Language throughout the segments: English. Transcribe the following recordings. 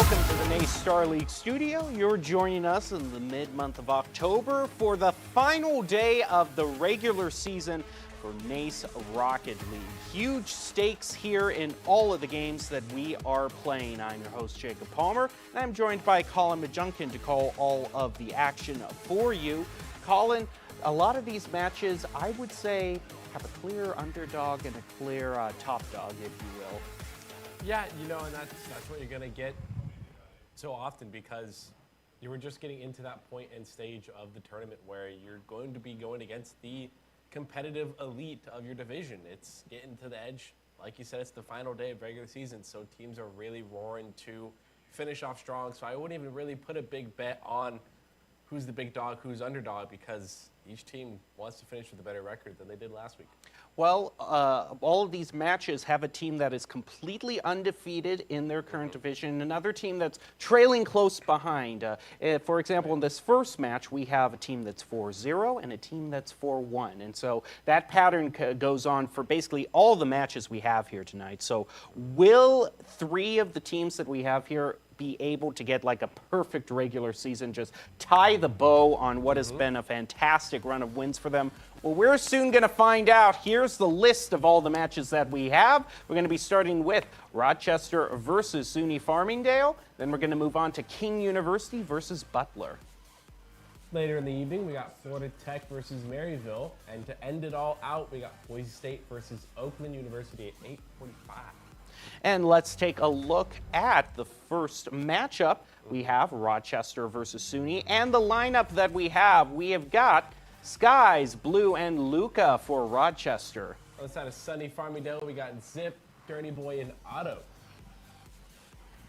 Welcome to the NACE Star League studio. You're joining us in the mid-month of October for the final day of the regular season for NACE Rocket League. Huge stakes here in all of the games that we are playing. I'm your host, Jacob Palmer, and I'm joined by Colin Majunkin to call all of the action for you. Colin, a lot of these matches, I would say, have a clear underdog and a clear top dog, if you will. Yeah, and that's what you're going to get so often, because you were just getting into that point and stage of the tournament where you're going to be going against the competitive elite of your division. It's getting to the edge. Like you said, it's the final day of regular season, so teams are really roaring to finish off strong. So I wouldn't even really put a big bet on who's the big dog, who's underdog, because each team wants to finish with a better record than they did last week. Well, all of these matches have a team that is completely undefeated in their current division, another team that's trailing close behind. For example, in this first match, we have a team that's 4-0 and a team that's 4-1. And so that pattern goes on for basically all the matches we have here tonight. So will three of the teams that we have here be able to get like a perfect regular season, just tie the bow on what has been a fantastic run of wins for them? Well, we're soon going to find out. Here's the list of all the matches that we have. We're going to be starting with Rochester versus SUNY Farmingdale. Then we're going to move on to King University versus Butler. Later in the evening, we got Florida Tech versus Maryville. And to end it all out, we got Boise State versus Oakland University at 8:45. And let's take a look at the first matchup. We have Rochester versus SUNY. And the lineup that we have got Skies, Blue, and Luca for Rochester. On the side of Sunny Farmingdale, we got Zip, Dirty Boy, and Otto.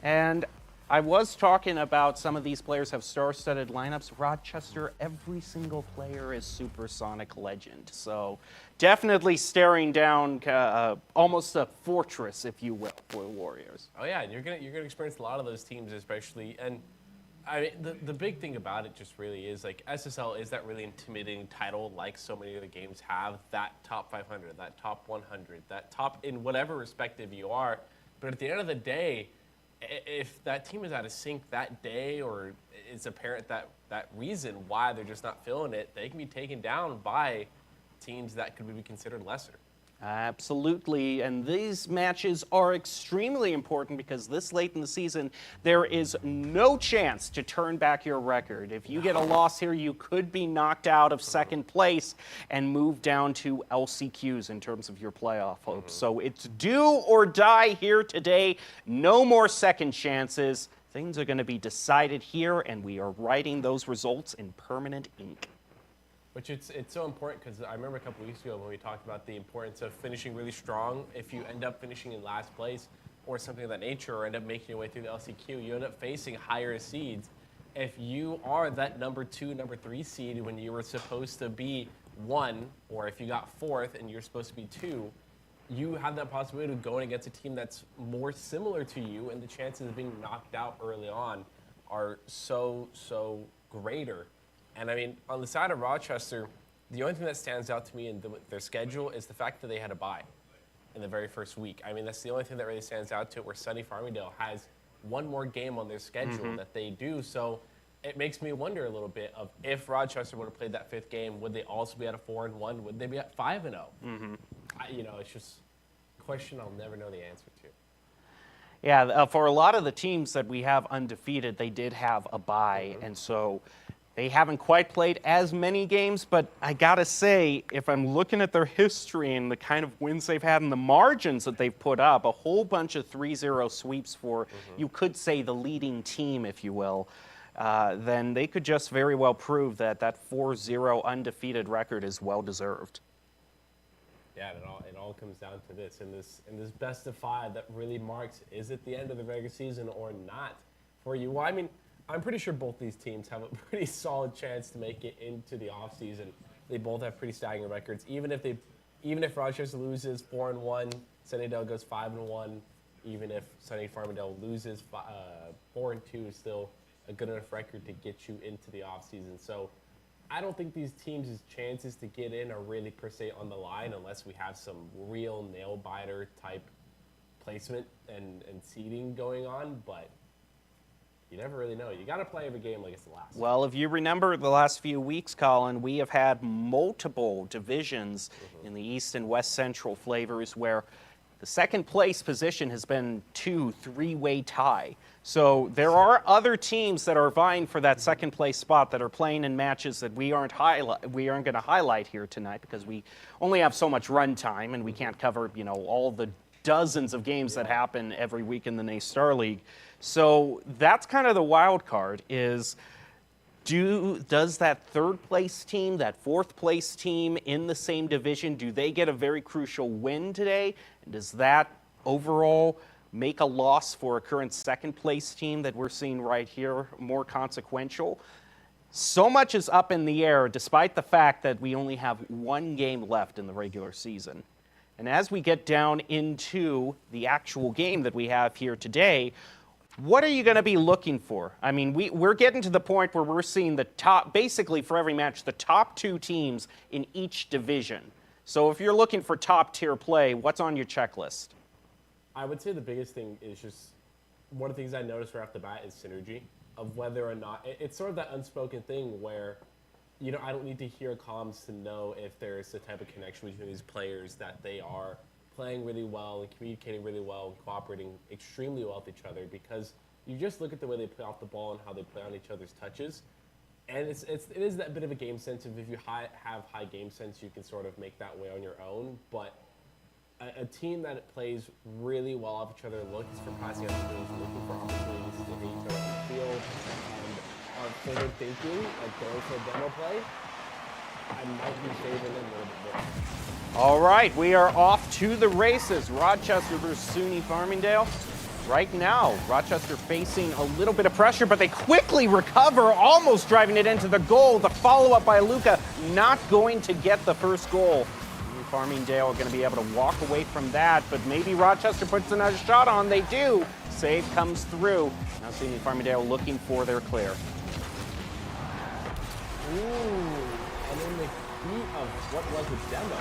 And I was talking about some of these players have star-studded lineups. Rochester, every single player is supersonic legend. So definitely staring down almost a fortress, if you will, for the Warriors. Oh yeah, and you're gonna experience a lot of those teams, especially. And I mean, the big thing about it just really is, like, SSL is that really intimidating title, like so many of the games have, that top 500, that top 100, that top in whatever respective you are. But at the end of the day, if that team is out of sync that day, or it's apparent that reason why they're just not feeling it, they can be taken down by teams that could be considered lesser. Absolutely, and these matches are extremely important because this late in the season, there is no chance to turn back your record. If you get a loss here, you could be knocked out of second place and move down to LCQs in terms of your playoff hopes. So it's do or die here today. No more second chances. Things are going to be decided here, and we are writing those results in permanent ink. Which it's so important, because I remember a couple weeks ago when we talked about the importance of finishing really strong. If you end up finishing in last place or something of that nature, or end up making your way through the LCQ, you end up facing higher seeds. If you are that number 2, number 3 seed when you were supposed to be 1, or if you got 4th and you're supposed to be 2, you have that possibility of going against a team that's more similar to you, and the chances of being knocked out early on are so greater. And I mean, on the side of Rochester, the only thing that stands out to me in their schedule is the fact that they had a bye in the very first week. I mean, that's the only thing that really stands out to it, where Sunny Farmingdale has one more game on their schedule that they do. So it makes me wonder a little bit of, if Rochester would have played that 5th game, would they also be at a 4-1? Would they be at 5-0? It's just a question I'll never know the answer to. Yeah, for a lot of the teams that we have undefeated, they did have a bye, and so they haven't quite played as many games, but I gotta say, if I'm looking at their history and the kind of wins they've had and the margins that they've put up, a whole bunch of 3-0 sweeps for, you could say, the leading team, if you will, then they could just very well prove that that 4-0 undefeated record is well-deserved. Yeah, it all comes down to this. In this best of 5 that really marks, is it the end of the regular season or not for you? Well, I mean, I'm pretty sure both these teams have a pretty solid chance to make it into the offseason. They both have pretty staggering records. Even if Rochester loses 4-1, Sunnydale goes 5-1. Even if Sunny Farmingdale loses 4-2, is still a good enough record to get you into the offseason. So I don't think these teams' chances to get in are really per se on the line, unless we have some real nail-biter type placement and seeding going on. But you never really know. You got to play every game like it's the last. Well, if you remember the last few weeks, Colin, we have had multiple divisions in the East and West Central flavors where the second place position has been 2-3-way tie. So there are other teams that are vying for that second place spot that are playing in matches that we aren't going to highlight here tonight because we only have so much run time and we can't cover, all the dozens of games that happen every week in the NACE Star League. So that's kind of the wild card is does that third place team, that fourth place team in the same division, do they get a very crucial win today? And does that overall make a loss for a current second place team that we're seeing right here more consequential? So much is up in the air despite the fact that we only have one game left in the regular season. And as we get down into the actual game that we have here today, what are you going to be looking for? I mean, we're getting to the point where we're seeing the top, basically for every match, the top two teams in each division. So if you're looking for top tier play, what's on your checklist? I would say the biggest thing is just one of the things I noticed right off the bat is synergy of whether or not it's sort of that unspoken thing where, I don't need to hear comms to know if there's a type of connection between these players that they are playing really well and communicating really well and cooperating extremely well with each other because you just look at the way they play off the ball and how they play on each other's touches. And it is that bit of a game sense of if you have high game sense, you can sort of make that way on your own. But a team that plays really well off each other, looks for passing out skills, looking for opportunities to hit each other on the field, and are forward thinking, like going for a demo play, I might be favoring them a little bit more. All right, we are off to the races. Rochester versus SUNY Farmingdale. Right now, Rochester facing a little bit of pressure, but they quickly recover, almost driving it into the goal. The follow-up by Luca not going to get the first goal. Farmingdale are going to be able to walk away from that, but maybe Rochester puts another shot on. They do. Save comes through. Now SUNY Farmingdale looking for their clear. Ooh, and in the heat of what was a demo, I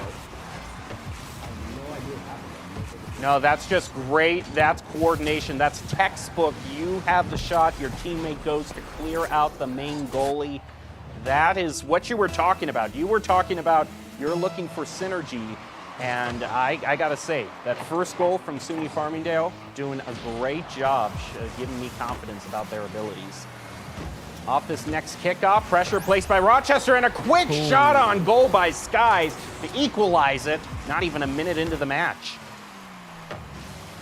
have no idea what happened. No, that's just great. That's coordination. That's textbook. You have the shot. Your teammate goes to clear out the main goalie. That is what you were talking about. You were talking about you're looking for synergy. And I got to say, that first goal from SUNY Farmingdale, doing a great job giving me confidence about their abilities. Off this next kickoff, pressure placed by Rochester, and a quick shot on goal by Skies to equalize it, not even a minute into the match.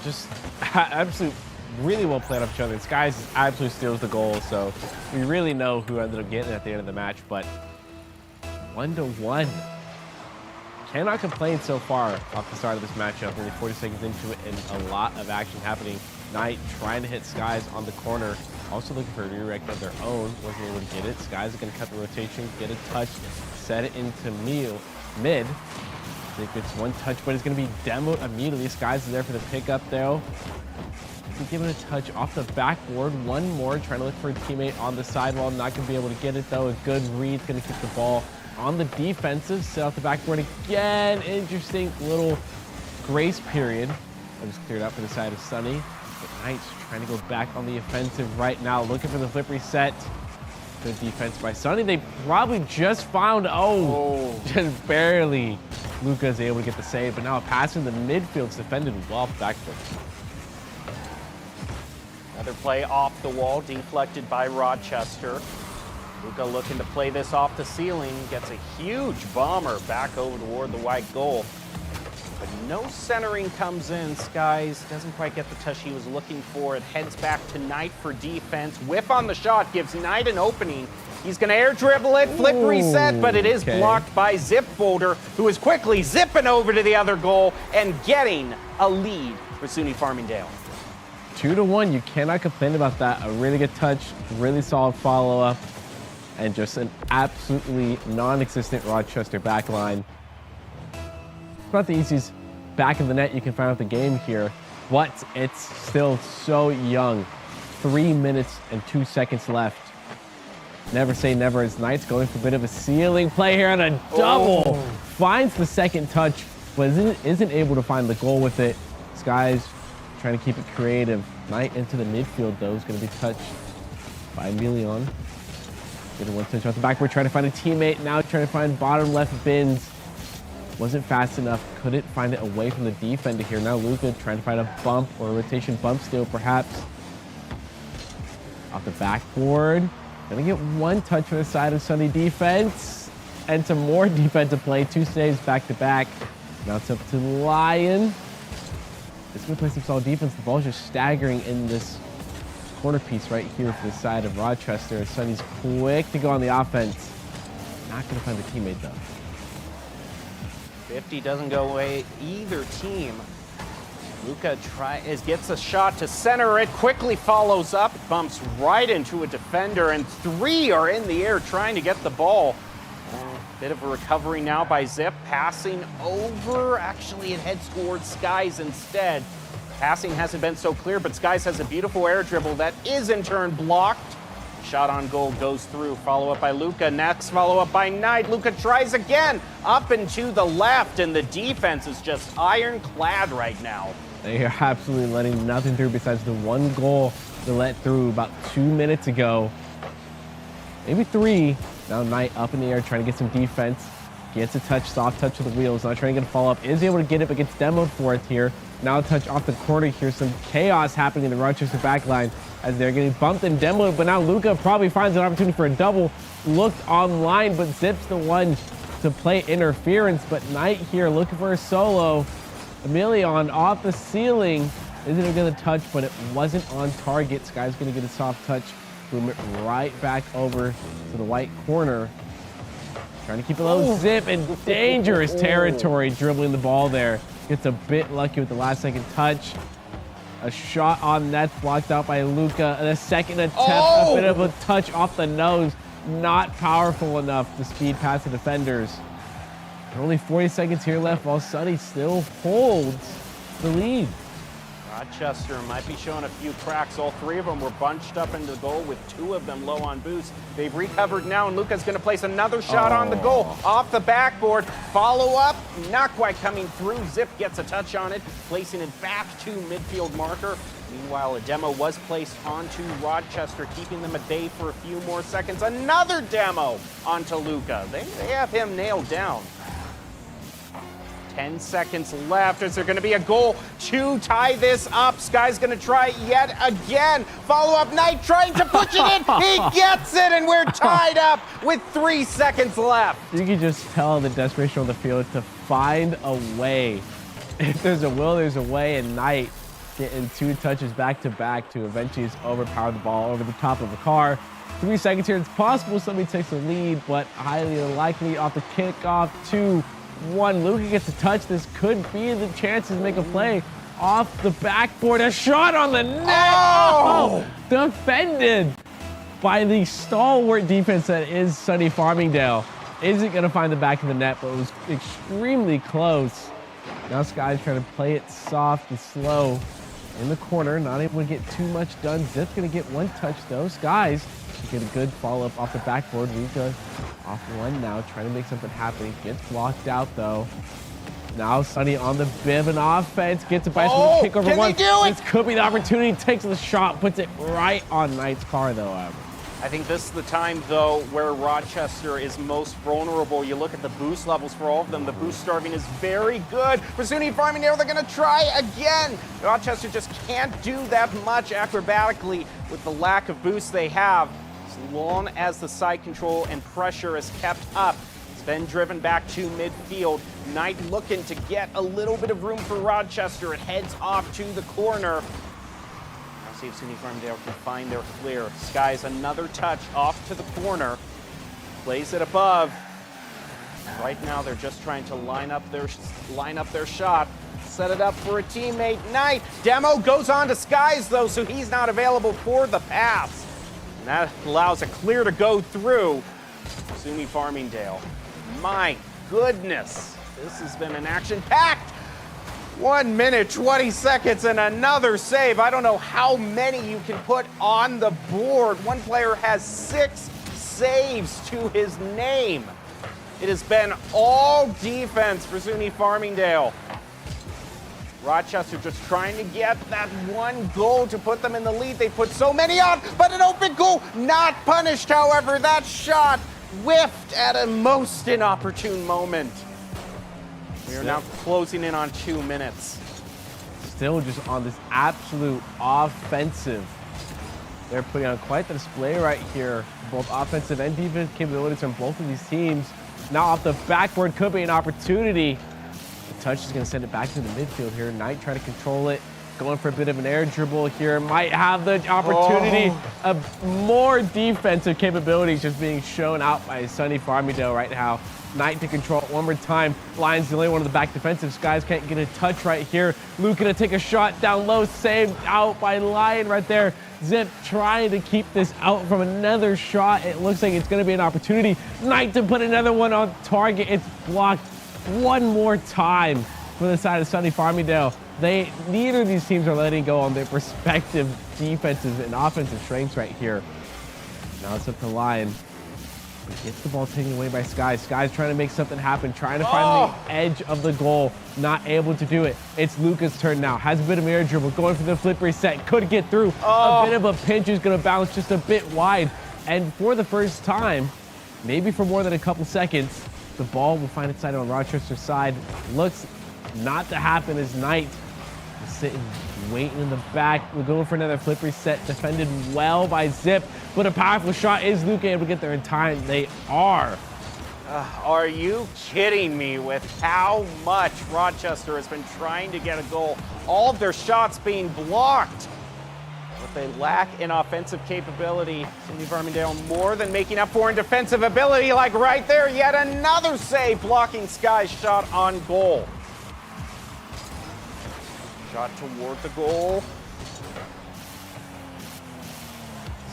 Just absolute, really well played off each other. Skies absolutely steals the goal, so we really know who ended up getting it at the end of the match, but 1-1. Cannot complain so far off the start of this matchup. Only 40 seconds into it and a lot of action happening. Knight trying to hit Skies on the corner. Also looking for a redirect of their own. Wasn't able to get it. Skies are going to cut the rotation, get a touch, set it into mid. I think it's one touch, but it's going to be demoed immediately. Skies is there for the pickup, though. Giving a touch off the backboard. One more, trying to look for a teammate on the sidewall. Not going to be able to get it, though. A good read, going to keep the ball on the defensive. Set off the backboard again. Interesting little grace period. I just cleared out for the side of Sunny. But Knight's trying to go back on the offensive right now, looking for the flip reset. Good defense by Sunny. They probably just found, just barely. Luca's able to get the save, but now a pass in the midfield's defended well off the backboard. Another play off the wall, deflected by Rochester. Luca looking to play this off the ceiling, gets a huge bomber back over toward the white goal. But no centering comes in. Skies doesn't quite get the touch he was looking for. It heads back to Knight for defense. Whip on the shot gives Knight an opening. He's going to air dribble it, flip reset, but it is blocked by Zip Boulder, who is quickly zipping over to the other goal and getting a lead for SUNY Farmingdale. 2-1, you cannot complain about that. A really good touch, really solid follow-up, and just an absolutely non-existent Rochester backline. It's not the easiest back of the net you can find out the game here, but it's still so young. 3 minutes and 2 seconds left. Never say never as Knight's going for a bit of a ceiling play here on a double. Finds the second touch, but isn't able to find the goal with it. Skies trying to keep it creative. Knight into the midfield, though, is going to be touched by Emilion. Getting one touch off the backboard, trying to find a teammate. Now trying to find bottom left bins. Wasn't fast enough. Couldn't find it away from the defender here. Now Luca trying to find a bump or a rotation bump steal, perhaps. Off the backboard. Gonna get one touch from the side of Sunny defense. And some more defensive play. 2 saves back to back. Now it's up to Lion. It's gonna play some solid defense. The ball's just staggering in this corner piece right here for the side of Rochester. Sunny's quick to go on the offense. Not gonna find the teammate though. 50 doesn't go away either team. Luca gets a shot to center it, quickly follows up, bumps right into a defender, and 3 are in the air trying to get the ball. Bit of a recovery now by Zip, passing over. Actually, it heads towards Skies instead. Passing hasn't been so clear, but Skies has a beautiful air dribble that is in turn blocked. Shot on goal goes through. Follow up by Luca. Next follow up by Knight. Luca tries again up and to the left, and the defense is just ironclad right now. They are absolutely letting nothing through besides the one goal they let through about 2 minutes ago. Maybe 3. Now Knight up in the air trying to get some defense. Gets a touch, soft touch to the wheels. Not trying to get a follow up. Is able to get it, but gets demoed for it here. Now a touch off the corner here. Some chaos happening in the Rochester backline as they're getting bumped and demoed. But now Luca probably finds an opportunity for a double. Looked online, but Zip's the one to play interference. But Knight here looking for a solo. Emilion off the ceiling. Isn't going to touch, but it wasn't on target. Sky's going to get a soft touch. Boom it right back over to the white corner. Trying to keep a low. Zip in dangerous territory, dribbling the ball there. Gets a bit lucky with the last second touch. A shot on net blocked out by Luca. And a second attempt, a bit of a touch off the nose. Not powerful enough to speed past the defenders. Only 40 seconds here left while Sunny still holds the lead. Rochester might be showing a few cracks. All 3 of them were bunched up into the goal with 2 of them low on boost. They've recovered now, and Luca's going to place another shot on the goal. Off the backboard. Follow up. Not quite coming through. Zip gets a touch on it, placing it back to midfield marker. Meanwhile, a demo was placed onto Rochester, keeping them at bay for a few more seconds. Another demo onto Luca. They have him nailed down. 10 seconds left. Is there going to be a goal to tie this up? Sky's going to try yet again. Follow up, Knight trying to push it in. He gets it, and we're tied up with 3 seconds left. You can just tell the desperation on the field to find a way. If there's a will, there's a way, and Knight getting 2 touches back to back to eventually just overpower the ball over the top of the car. 3 seconds here. It's possible somebody takes the lead, but highly unlikely off the kickoff. 2-1. Luca gets a touch. This could be the chance to make a play off the backboard. A shot on the net. Oh! Defended by the stalwart defense that is Sunny Farmingdale. Isn't going to find the back of the net, but it was extremely close. Now Sky's trying to play it soft and slow in the corner. Not able to get too much done. Zip's going to get 1 touch, though. Skies get a good follow-up off the backboard. Luca off 1 now, trying to make something happen. Gets blocked out, though. Now Sunny on the bib and offense. Gets a bicycle kick over 1. This could be the opportunity. Takes the shot. Puts it right on Knight's car, though, I think this is the time, though, where Rochester is most vulnerable. You look at the boost levels for all of them. The boost starving is very good. For SUNY Farmingdale, they're going to try again. Rochester just can't do that much acrobatically with the lack of boost they have. As long as the side control and pressure is kept up, it's been driven back to midfield. Knight looking to get a little bit of room for Rochester. It heads off to the corner. See if SUNY Farmingdale can find their clear. Skies another touch off to the corner. Plays it above. Right now they're just trying to line up their shot. Set it up for a teammate. Knight. Demo goes on to Skies though, so he's not available for the pass. And that allows a clear to go through SUNY Farmingdale. My goodness. This has been an action-packed 1 minute, 20 seconds, and another save. I don't know how many you can put on the board. One player has 6 saves to his name. It has been all defense for SUNY Farmingdale. Rochester just trying to get that one goal to put them in the lead. They put so many on, but an open goal not punished, however. That shot whiffed at a most inopportune moment. We are now closing in on 2 minutes. Still just on this absolute offensive. They're putting on quite the display right here. Both offensive and defensive capabilities from both of these teams. Now off the backboard could be an opportunity. The touch is going to send it back to the midfield here. Knight trying to control it. Going for a bit of an air dribble here. Might have the opportunity of more defensive capabilities just being shown out by Sonny Farmingdale right now. Knight to control it one more time. Lions the only one of the back defensive. Skies can't get a touch right here. Luke gonna take a shot down low. Saved out by Lion right there. Zip trying to keep this out from another shot. It looks like it's gonna be an opportunity. Knight to put another one on target. It's blocked one more time for the side of Sonny Farmingdale. Neither of these teams are letting go on their respective defensive and offensive strengths right here. Now it's up to Lion. He gets the ball taken away by Skies. Skies trying to make something happen, trying to find the edge of the goal. Not able to do it. It's Luca's turn now. Has a bit of air dribble, going for the flip reset. Could get through. A bit of a pinch is going to bounce just a bit wide. And for the first time, maybe for more than a couple seconds, the ball will find its side on Rochester's side. Looks not to happen as Knight is sitting, waiting in the back. We're going for another flip reset. Defended well by Zip. But a powerful shot. Is Luca able to get there in time? They are. Are you kidding me with how much Rochester has been trying to get a goal? All of their shots being blocked. But they lack in offensive capability. Cindy Farmingdale more than making up for in defensive ability. Like right there, yet another save blocking Sky's shot on goal. Shot toward the goal.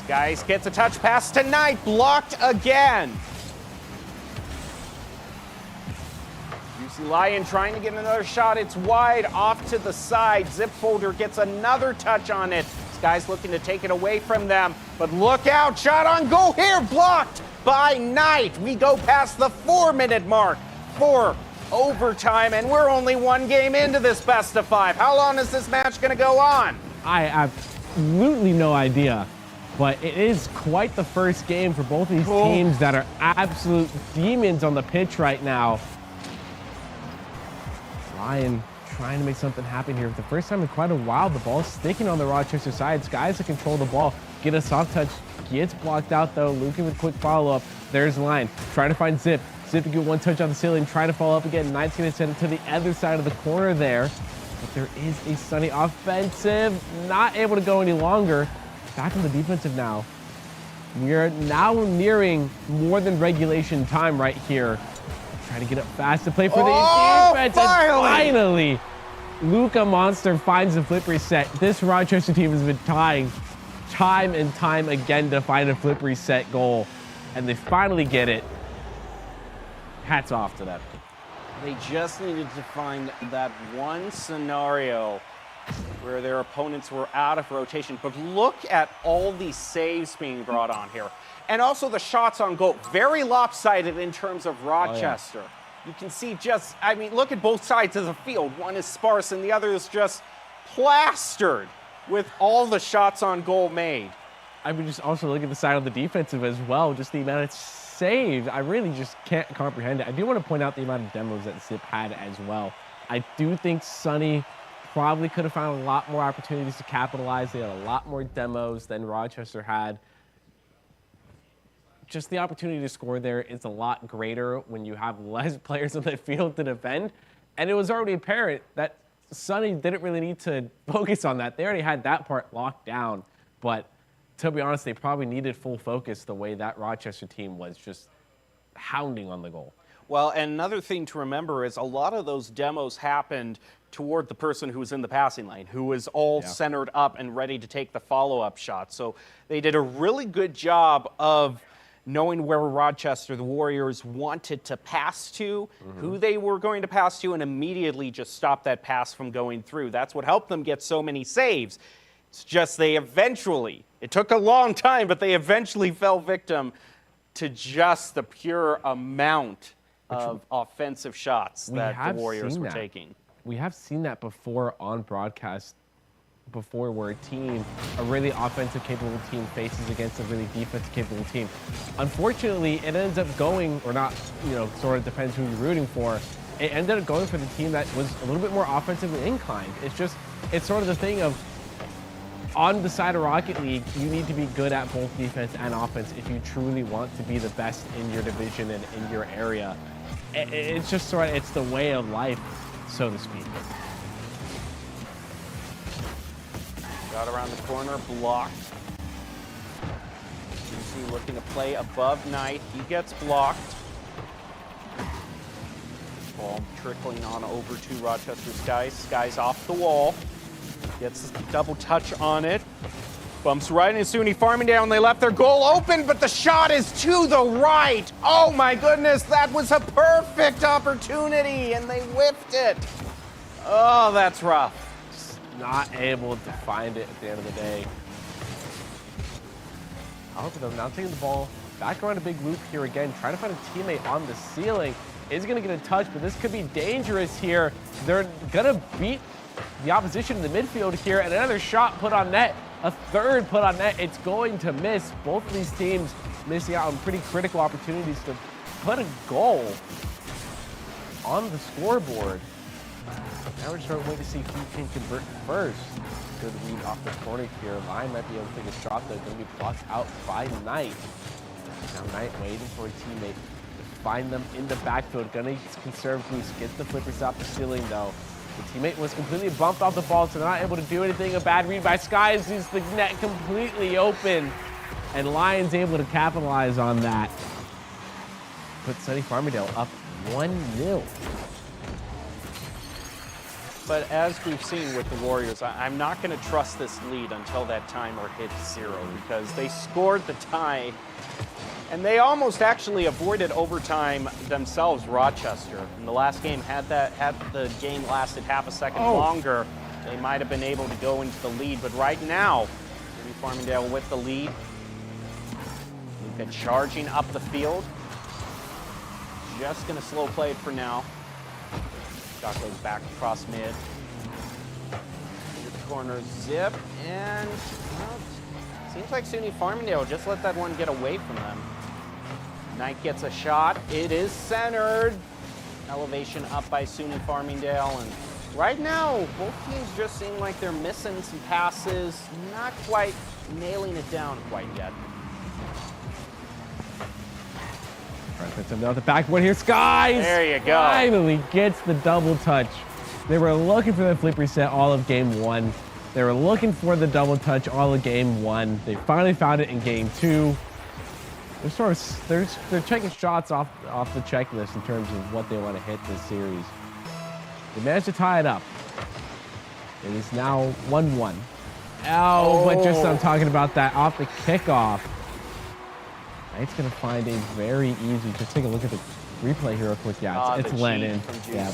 Skies gets a touch pass to Knight, blocked again. UC Lion trying to get another shot. It's wide off to the side. Zip Folder gets another touch on it. Skies looking to take it away from them. But look out, shot on goal here, blocked by Knight. We go past the 4-minute mark for overtime, and we're only one game into this best of 5. How long is this match going to go on? I have absolutely no idea. But it is quite the first game for both of these teams that are absolute demons on the pitch right now. Lion trying to make something happen here. For the first time in quite a while, the ball's sticking on the Rochester side. Skies to control the ball. Get a soft touch. Gets blocked out, though. Luca with a quick follow-up. There's Lion. Trying to find Zip. Zip to get one touch on the ceiling. Try to follow up again. Knight's going to send it to the other side of the corner there. But there is a Sunny offensive. Not able to go any longer. Back on the defensive now. We are now nearing more than regulation time right here. Trying to get up fast to play for the defense. Finally! And finally, Luca Monster finds the flip reset. This Rochester team has been trying time and time again to find a flip reset goal. And they finally get it. Hats off to them. They just needed to find that one scenario where their opponents were out of rotation. But look at all these saves being brought on here. And also the shots on goal. Very lopsided in terms of Rochester. You can see just, I mean, look at both sides of the field. One is sparse and the other is just plastered with all the shots on goal made. I would just also look at the side of the defensive as well. Just the amount of saves. I really just can't comprehend it. I do want to point out the amount of demos that Zip had as well. I do think Sonny probably could have found a lot more opportunities to capitalize. They had a lot more demos than Rochester had. Just the opportunity to score there is a lot greater when you have less players on the field to defend. And it was already apparent that Sonny didn't really need to focus on that. They already had that part locked down. But to be honest, they probably needed full focus the way that Rochester team was just hounding on the goal. Well, and another thing to remember is a lot of those demos happened toward the person who was in the passing lane, who was all centered up and ready to take the follow-up shot. So they did a really good job of knowing where Rochester, the Warriors, wanted to pass to, who they were going to pass to, and immediately just stop that pass from going through. That's what helped them get so many saves. It's just they eventually, it took a long time, but they eventually fell victim to just the pure amount of offensive shots that the Warriors were taking. we have seen that before on broadcast before, where a really offensive capable team faces against a really defensive capable team. Unfortunately, it ends up going, or not, sort of depends who you're rooting for. It ended up going for the team that was a little bit more offensively inclined. It's sort of the thing of, on the side of Rocket League, you need to be good at both defense and offense if you truly want to be the best in your division and in your area. It's just sort of, it's the way of life, so to speak. Got around the corner, blocked. GC looking to play above Knight. He gets blocked. Ball trickling on over to Rochester Skies. Skies off the wall. Gets a double touch on it. Bumps right into SUNY Farmingdale, and they left their goal open, but the shot is to the right. Oh my goodness, that was a perfect opportunity, and they whipped it. Oh, that's rough. Not able to find it at the end of the day. However, though, now taking the ball back around a big loop here again, trying to find a teammate on the ceiling. Is going to get a touch, but this could be dangerous here. They're going to beat the opposition in the midfield here, and another shot put on net, a third put on net. It's going to miss. Both of these teams missing out on pretty critical opportunities to put a goal on the scoreboard. Now we're just waiting to see who can convert first. Good read off the corner here. Line might be able to take a shot that's going to be blocked out by Knight. Now Knight waiting for a teammate to find them in the backfield. Going to conserve boost. Gets the flippers off the ceiling though. The teammate was completely bumped off the ball, so they're not able to do anything. A bad read by Skies leaves the net completely open. And Lions able to capitalize on that. Put SUNY Farmingdale up 1-0. But as we've seen with the Warriors, I'm not going to trust this lead until that timer hits 0, because they scored the tie, and they almost actually avoided overtime themselves, Rochester. In the last game, had the game lasted half a second longer, they might have been able to go into the lead. But right now, SUNY Farmingdale with the lead. Luka charging up the field. Just going to slow play it for now. Shot goes back across mid. Into the corner, zip, and seems like SUNY Farmingdale just let that one get away from them. Knight gets a shot. It is centered. Elevation up by SUNY Farmingdale, and right now both teams just seem like they're missing some passes, not quite nailing it down quite yet. Puts him down the backboard here. Skies! There you go. Finally gets the double touch. They were looking for the flip reset all of game 1. They were looking for the double touch all of game 1. They finally found it in game 2. They're checking shots off the checklist in terms of what they want to hit this series. They managed to tie it up. It is now 1-1. But just I'm talking about that off the kickoff. Knight's going to find a very easy, just take a look at the replay here real quick. Yeah, it's Lennon. Yeah.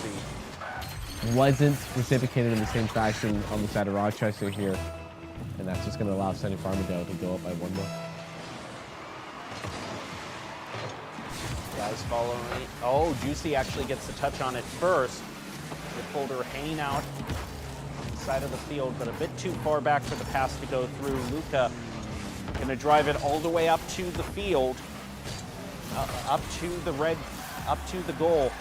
Wasn't reciprocated in the same fashion on the side of Rochester here. And that's just going to allow SUNY Farmingdale to go up by 1 more. Guys following. Oh, Juicy actually gets the touch on it first. The folder hanging out side of the field, but a bit too far back for the pass to go through. Luka gonna drive it all the way up to the field, up to the goal.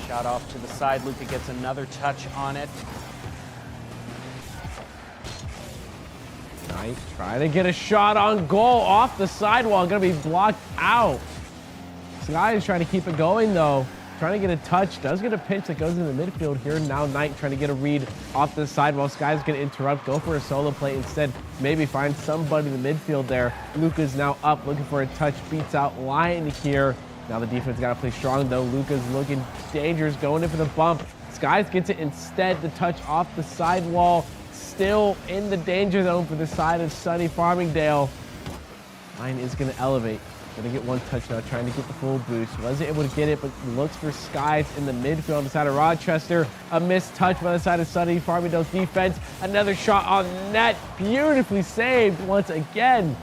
Shot off to the side. Luka gets another touch on it. Knight trying to get a shot on goal off the sidewall. Gonna be blocked out. Sky is trying to keep it going though. Trying to get a touch. Does get a pinch that goes in the midfield here. Now Knight trying to get a read off the sidewall. Sky's gonna interrupt. Go for a solo play instead. Maybe find somebody in the midfield there. Luka's now up looking for a touch. Beats out Lion here. Now the defense gotta play strong though. Luka's looking dangerous. Going in for the bump. Skies gets it instead. The touch off the sidewall. Still in the danger zone for the side of SUNY Farmingdale. Lion is going to elevate. Going to get one touch now, trying to get the full boost. Wasn't able to get it, but looks for Skies in the midfield on the side of Rochester. A missed touch by the side of SUNY Farmingdale's defense. Another shot on net. Beautifully saved once again.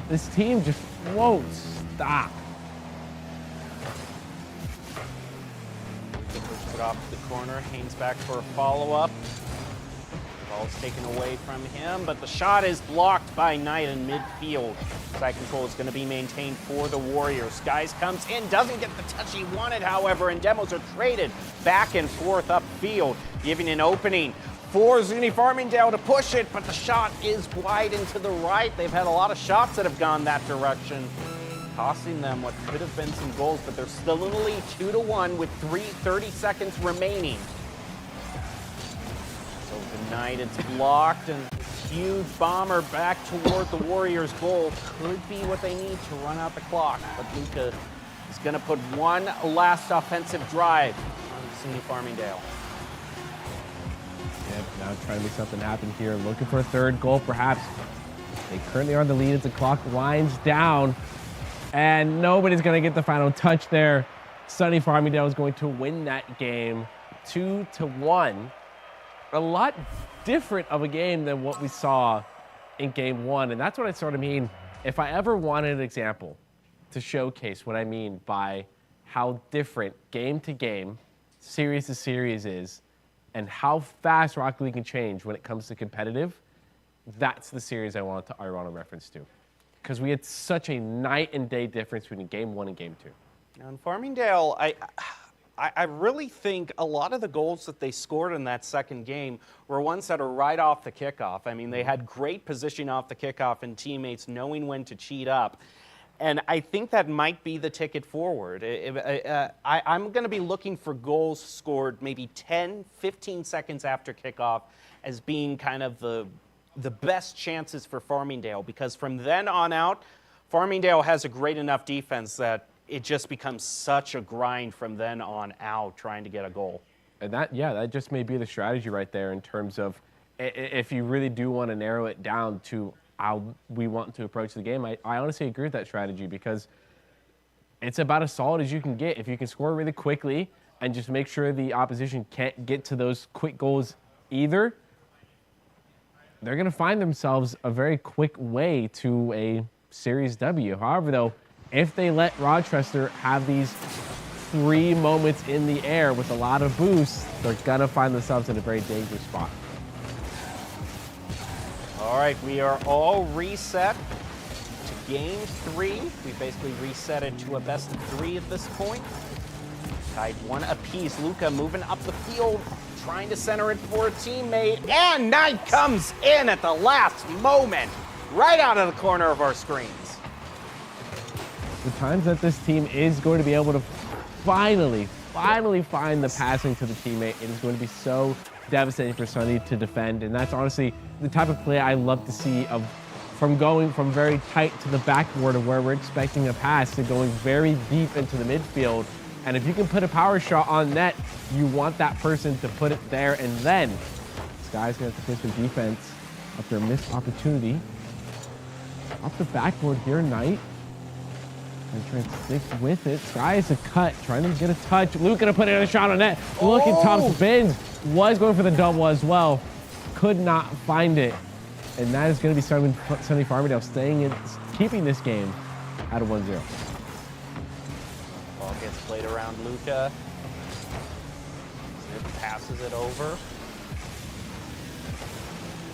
This team just won't stop. it off to the corner. Haynes back for a follow-up. Ball's taken away from him, but the shot is blocked by Knight in midfield. Side control is going to be maintained for the Warriors. Skies comes in, doesn't get the touch he wanted, however, and demos are traded back and forth upfield, giving an opening for Zuni Farmingdale to push it, but the shot is wide and to the right. They've had a lot of shots that have gone that direction, costing them what could have been some goals, but they're still in the lead 2-1 with 30 seconds remaining. So tonight it's blocked, and a huge bomber back toward the Warriors' goal could be what they need to run out the clock. But Luca is going to put one last offensive drive on Zuni Farmingdale. Yep, now trying to make something happen here. Looking for a third goal, perhaps. They currently are in the lead as the clock winds down. And nobody's going to get the final touch there. Sunny Farmingdale is going to win that game 2-1. A lot different of a game than what we saw in game one. And that's what I sort of mean. If I ever wanted an example to showcase what I mean by how different game to game, series to series is, and how fast Rocket League can change when it comes to competitive, that's the series I want to reference to. Because we had such a night and day difference between game one and game two. Now in Farmingdale, I really think a lot of the goals that they scored in that second game were ones that are right off the kickoff. I mean, they had great positioning off the kickoff and teammates knowing when to cheat up. And I think that might be the ticket forward. I'm going to be looking for goals scored maybe 10, 15 seconds after kickoff as being kind of the best chances for Farmingdale, because from then on out, Farmingdale has a great enough defense that it just becomes such a grind from then on out trying to get a goal. And that just may be the strategy right there in terms of if you really do want to narrow it down to how we want to approach the game. I honestly agree with that strategy, because it's about as solid as you can get. If you can score really quickly and just make sure the opposition can't get to those quick goals either, they're going to find themselves a very quick way to a Series W. However, though, if they let Rochester have these 3 moments in the air with a lot of boosts, they're going to find themselves in a very dangerous spot. All right, we are all reset to game 3. We basically reset it to a best of 3 at this point. Tied 1 apiece. Luca moving up the field, trying to center it for a teammate, and Knight comes in at the last moment, right out of the corner of our screens. The times that this team is going to be able to finally find the passing to the teammate, it is going to be so devastating for Sunny to defend. And that's honestly the type of play I love to see, from going from very tight to the backboard of where we're expecting a pass to going very deep into the midfield. And if you can put a power shot on net, you want that person to put it there. And then Sky's going to have to push some defense after a missed opportunity. Off the backboard here, Knight. And trying to stick with it. Sky is a cut, trying to get a touch. Luke gonna put in a shot on net. Look at top spins. Was going for the double as well. Could not find it. And that is going to be Sunny Farmingdale staying in, keeping this game at a 1-0. Ball gets played around Luca. Zip passes it over.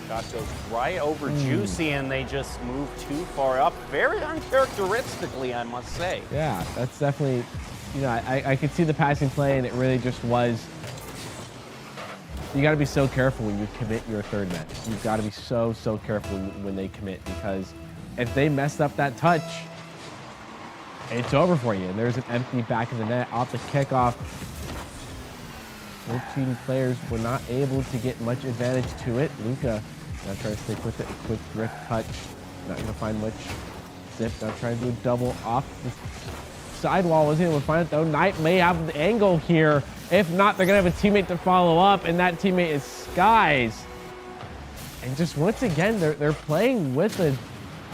Shot goes right over Juicy, and they just move too far up. Very uncharacteristically, I must say. Yeah, that's definitely, I could see the passing play, and it really just was. You got to be so careful when you commit your third net. You've got to be so careful when they commit, because if they messed up that touch, it's over for you. And there's an empty back of the net off the kickoff. Both cheating players were not able to get much advantage to it. Luca now trying to stick with it. A quick drift touch. Not going to find much. Zip now trying to do a double off the sidewall. Wasn't able to find it though. Knight may have the angle here. If not, they're going to have a teammate to follow up, and that teammate is Skies. And just once again, they're playing with a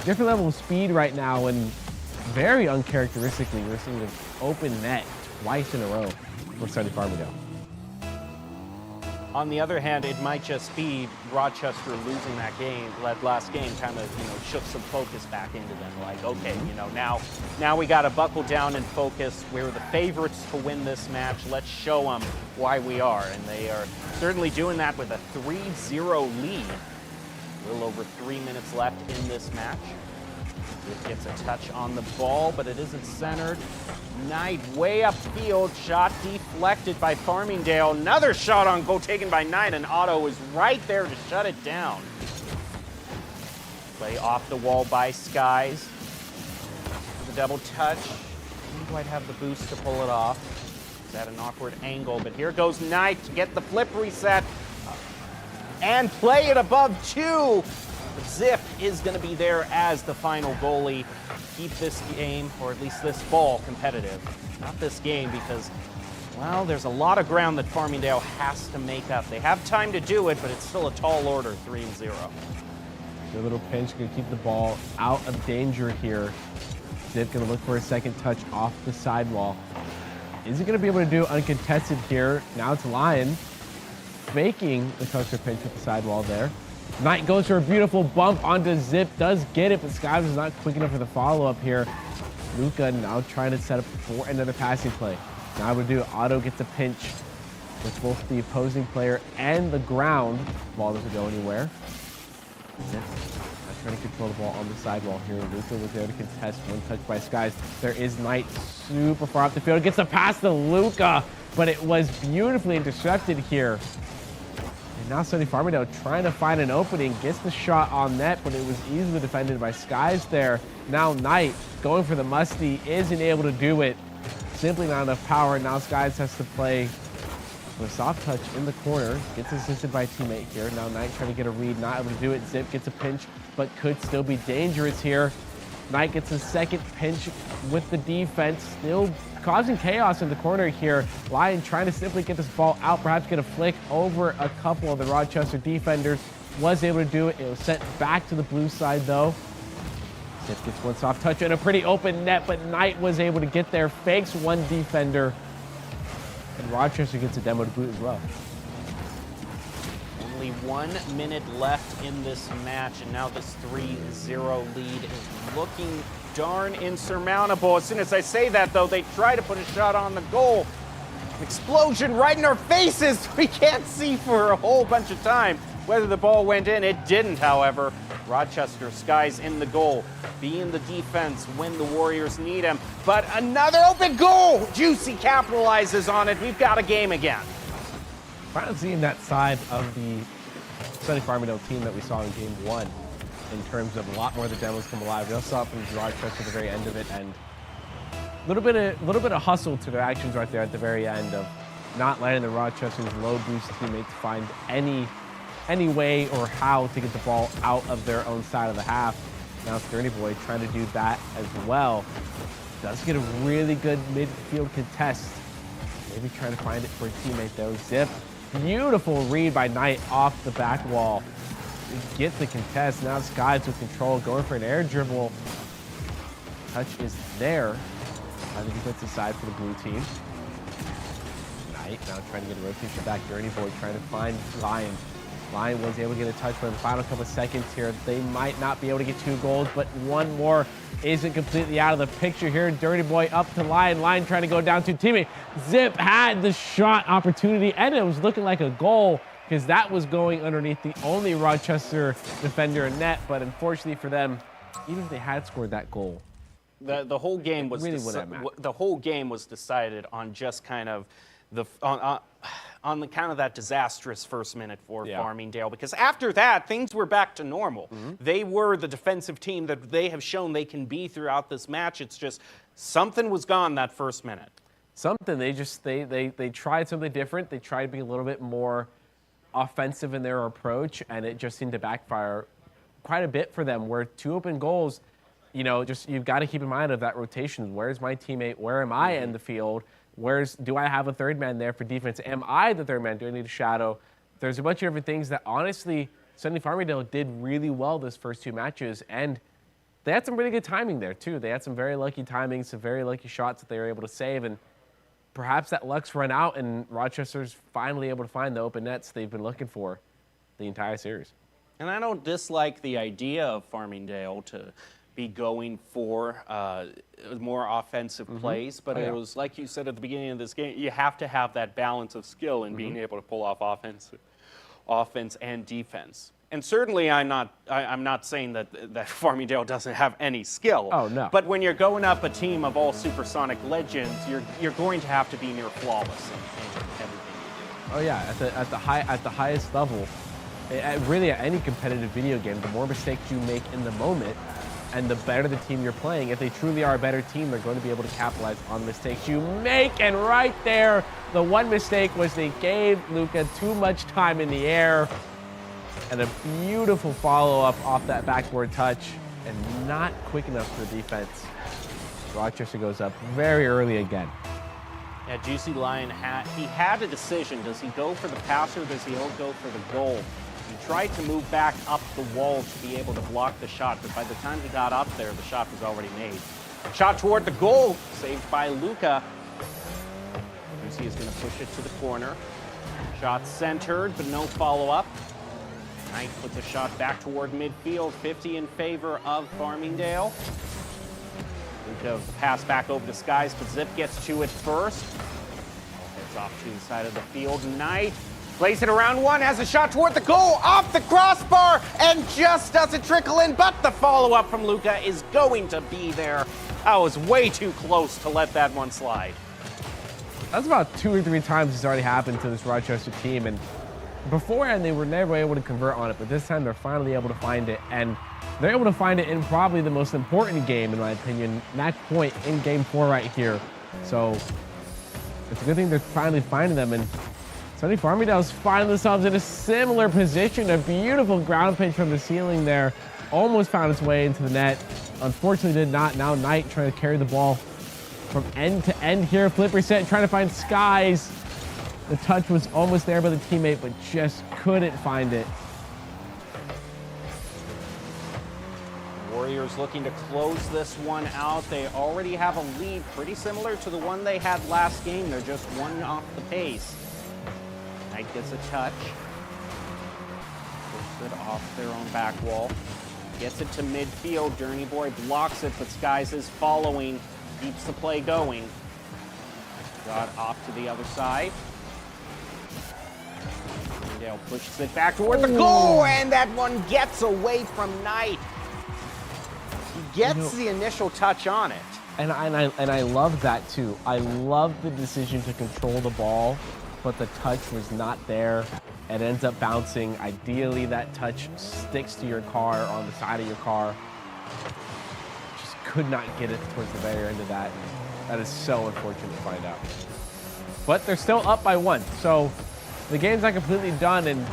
different level of speed right now, and very uncharacteristically, we're seeing an open net twice in a row for Sunny Farmingdale. On the other hand, it might just be Rochester losing that game, that last game, kind of, shook some focus back into them. Like, okay, now we got to buckle down and focus. We're the favorites to win this match. Let's show them why we are. And they are certainly doing that with a 3-0 lead. A little over 3 minutes left in this match. It gets a touch on the ball, but it isn't centered. Knight way upfield, shot deflected by Farmingdale. Another shot on goal taken by Knight, and Otto is right there to shut it down. Play off the wall by Skies. The double touch. Didn't quite have the boost to pull it off. It's at an awkward angle, but here goes Knight to get the flip reset and play it above 2. Zip is going to be there as the final goalie. Keep this game, or at least this ball, competitive. Not this game because, well, there's a lot of ground that Farmingdale has to make up. They have time to do it, but it's still a tall order, 3-0. Good little pinch, going to keep the ball out of danger here. Zip going to look for a second touch off the sidewall. Is he going to be able to do uncontested here? Now it's Lion faking the coaster pinch with the sidewall there. Knight goes for a beautiful bump onto Zip, does get it, but Skives is not quick enough for the follow-up here. Luca now trying to set up for another passing play. Now what do Otto gets a pinch with both the opposing player and the ground. Ball doesn't go anywhere. Zip not trying to control the ball on the sidewall here. Luca was there to contest, one touch by Skies. There is Knight super far up the field, gets a pass to Luca, but it was beautifully intercepted here. Now Sonny Farmingdale trying to find an opening, gets the shot on net, but it was easily defended by Skies there. Now Knight going for the musty, isn't able to do it. Simply not enough power. Now Skies has to play with a soft touch in the corner. Gets assisted by a teammate here. Now Knight trying to get a read, not able to do it. Zip gets a pinch, but could still be dangerous here. Knight gets a second pinch with the defense, still causing chaos in the corner here. Lion trying to simply get this ball out, perhaps get a flick over a couple of the Rochester defenders. Was able to do it. It was sent back to the blue side though. Zip gets one soft touch and a pretty open net, but Knight was able to get there, fakes one defender. And Rochester gets a demo to boot as well. Only 1 minute left in this match, and now this 3-0 lead is looking darn insurmountable. As soon as I say that, though, they try to put a shot on the goal. Explosion right in our faces. We can't see for a whole bunch of time whether the ball went in. It didn't, however. Rochester Skies in the goal, be in the defense when the Warriors need him. But another open goal! Juicy capitalizes on it. We've got a game again. Finally seeing that side of the Sonny Farmingdale team that we saw in game 1 in terms of a lot more of the demos come alive. We also saw it from Rochester at the very end of it, and a little bit of hustle to their actions right there at the very end of not letting the Rochester's low boost teammates find any way or how to get the ball out of their own side of the half. Now Sturdy Boy trying to do that as well. Does get a really good midfield contest. Maybe trying to find it for a teammate though. Zip. Beautiful read by Knight off the back wall. Get the contest. Now Skies with control, going for an air dribble. Touch is there on the defensive side for the blue team. Knight now trying to get a rotation back. Dirty Boy trying to find Lion. Lion was able to get a touch for the final couple of seconds here. They might not be able to get 2 goals, but one more isn't completely out of the picture here. Dirty Boy up to Lion. Lion trying to go down to teammate. Zip had the shot opportunity, and it was looking like a goal because that was going underneath the only Rochester defender in net. But unfortunately for them, even if they had scored that goal, the whole game was really wouldn't matter. the whole game was decided on just kind of on the kind of that disastrous first minute for Farmingdale, because after that things were back to normal. They were the defensive team that they have shown they can be throughout this match. It's just something was gone that first minute. Something they tried something different. They tried to be a little bit more offensive in their approach, and it just seemed to backfire quite a bit for them. Where 2 open goals, just you've got to keep in mind of that rotation. Where's my teammate? Where am I in the field? Do I have a third man there for defense? Am I the third man? Do I need a shadow? There's a bunch of different things that honestly Sonny Farmingdale did really well those first 2 matches, and they had some really good timing there too. They had some very lucky timings, some very lucky shots that they were able to save, and perhaps that luck's run out and Rochester's finally able to find the open nets they've been looking for the entire series. And I don't dislike the idea of Farmingdale to be going for more offensive plays, but it was like you said at the beginning of this game, you have to have that balance of skill in being able to pull off offense and defense. And certainly I'm not saying that Farmingdale doesn't have any skill. Oh, no. But when you're going up a team of all supersonic legends, you're going to have to be near flawless in everything you do. Oh yeah, at the highest level, really at any competitive video game, the more mistakes you make in the moment, and the better the team you're playing. If they truly are a better team, they're going to be able to capitalize on the mistakes you make. And right there, the one mistake was they gave Luka too much time in the air. And a beautiful follow-up off that backboard touch, and not quick enough for the defense. Rochester goes up very early again. Yeah, Juicy Lion had a decision. Does he go for the pass or does he go for the goal? He tried to move back up the wall to be able to block the shot, but by the time he got up there, the shot was already made. Shot toward the goal, saved by Luka. Juicy is going to push it to the corner. Shot centered, but no follow-up. Knight puts a shot back toward midfield, 50 in favor of Farmingdale. Luka pass back over to Skies, but Zip gets to it first. Heads off to the side of the field. Knight plays it around one, has a shot toward the goal, off the crossbar, and just doesn't trickle in, but the follow-up from Luka is going to be there. That was way too close to let that one slide. That's about 2 or 3 times it's already happened to this Rochester team, and beforehand they were never able to convert on it, but this time they're finally able to find it, and they're able to find it in probably the most important game, in my opinion, match point in Game 4 right here. So it's a good thing they're finally finding them, and Sunny Farmingdale's finding themselves in a similar position. A beautiful ground pitch from the ceiling there, almost found its way into the net. Unfortunately did not. Now Knight trying to carry the ball from end to end here. Flip reset, trying to find Skies. The touch was almost there by the teammate, but just couldn't find it. Warriors looking to close this one out. They already have a lead pretty similar to the one they had last game. They're just one off the pace. Knight gets a touch. Pushes it off their own back wall. Gets it to midfield. Journey Boy blocks it, but Skies is following. Keeps the play going. Got off to the other side. Dale pushes it back toward the goal, and that one gets away from Knight. He gets the initial touch on it. And I love that too. I love the decision to control the ball, but the touch was not there. It ends up bouncing. Ideally, that touch sticks to your car, on the side of your car. Just could not get it towards the very end of that. That is so unfortunate to find out. But they're still up by 1, so the game's not completely done, and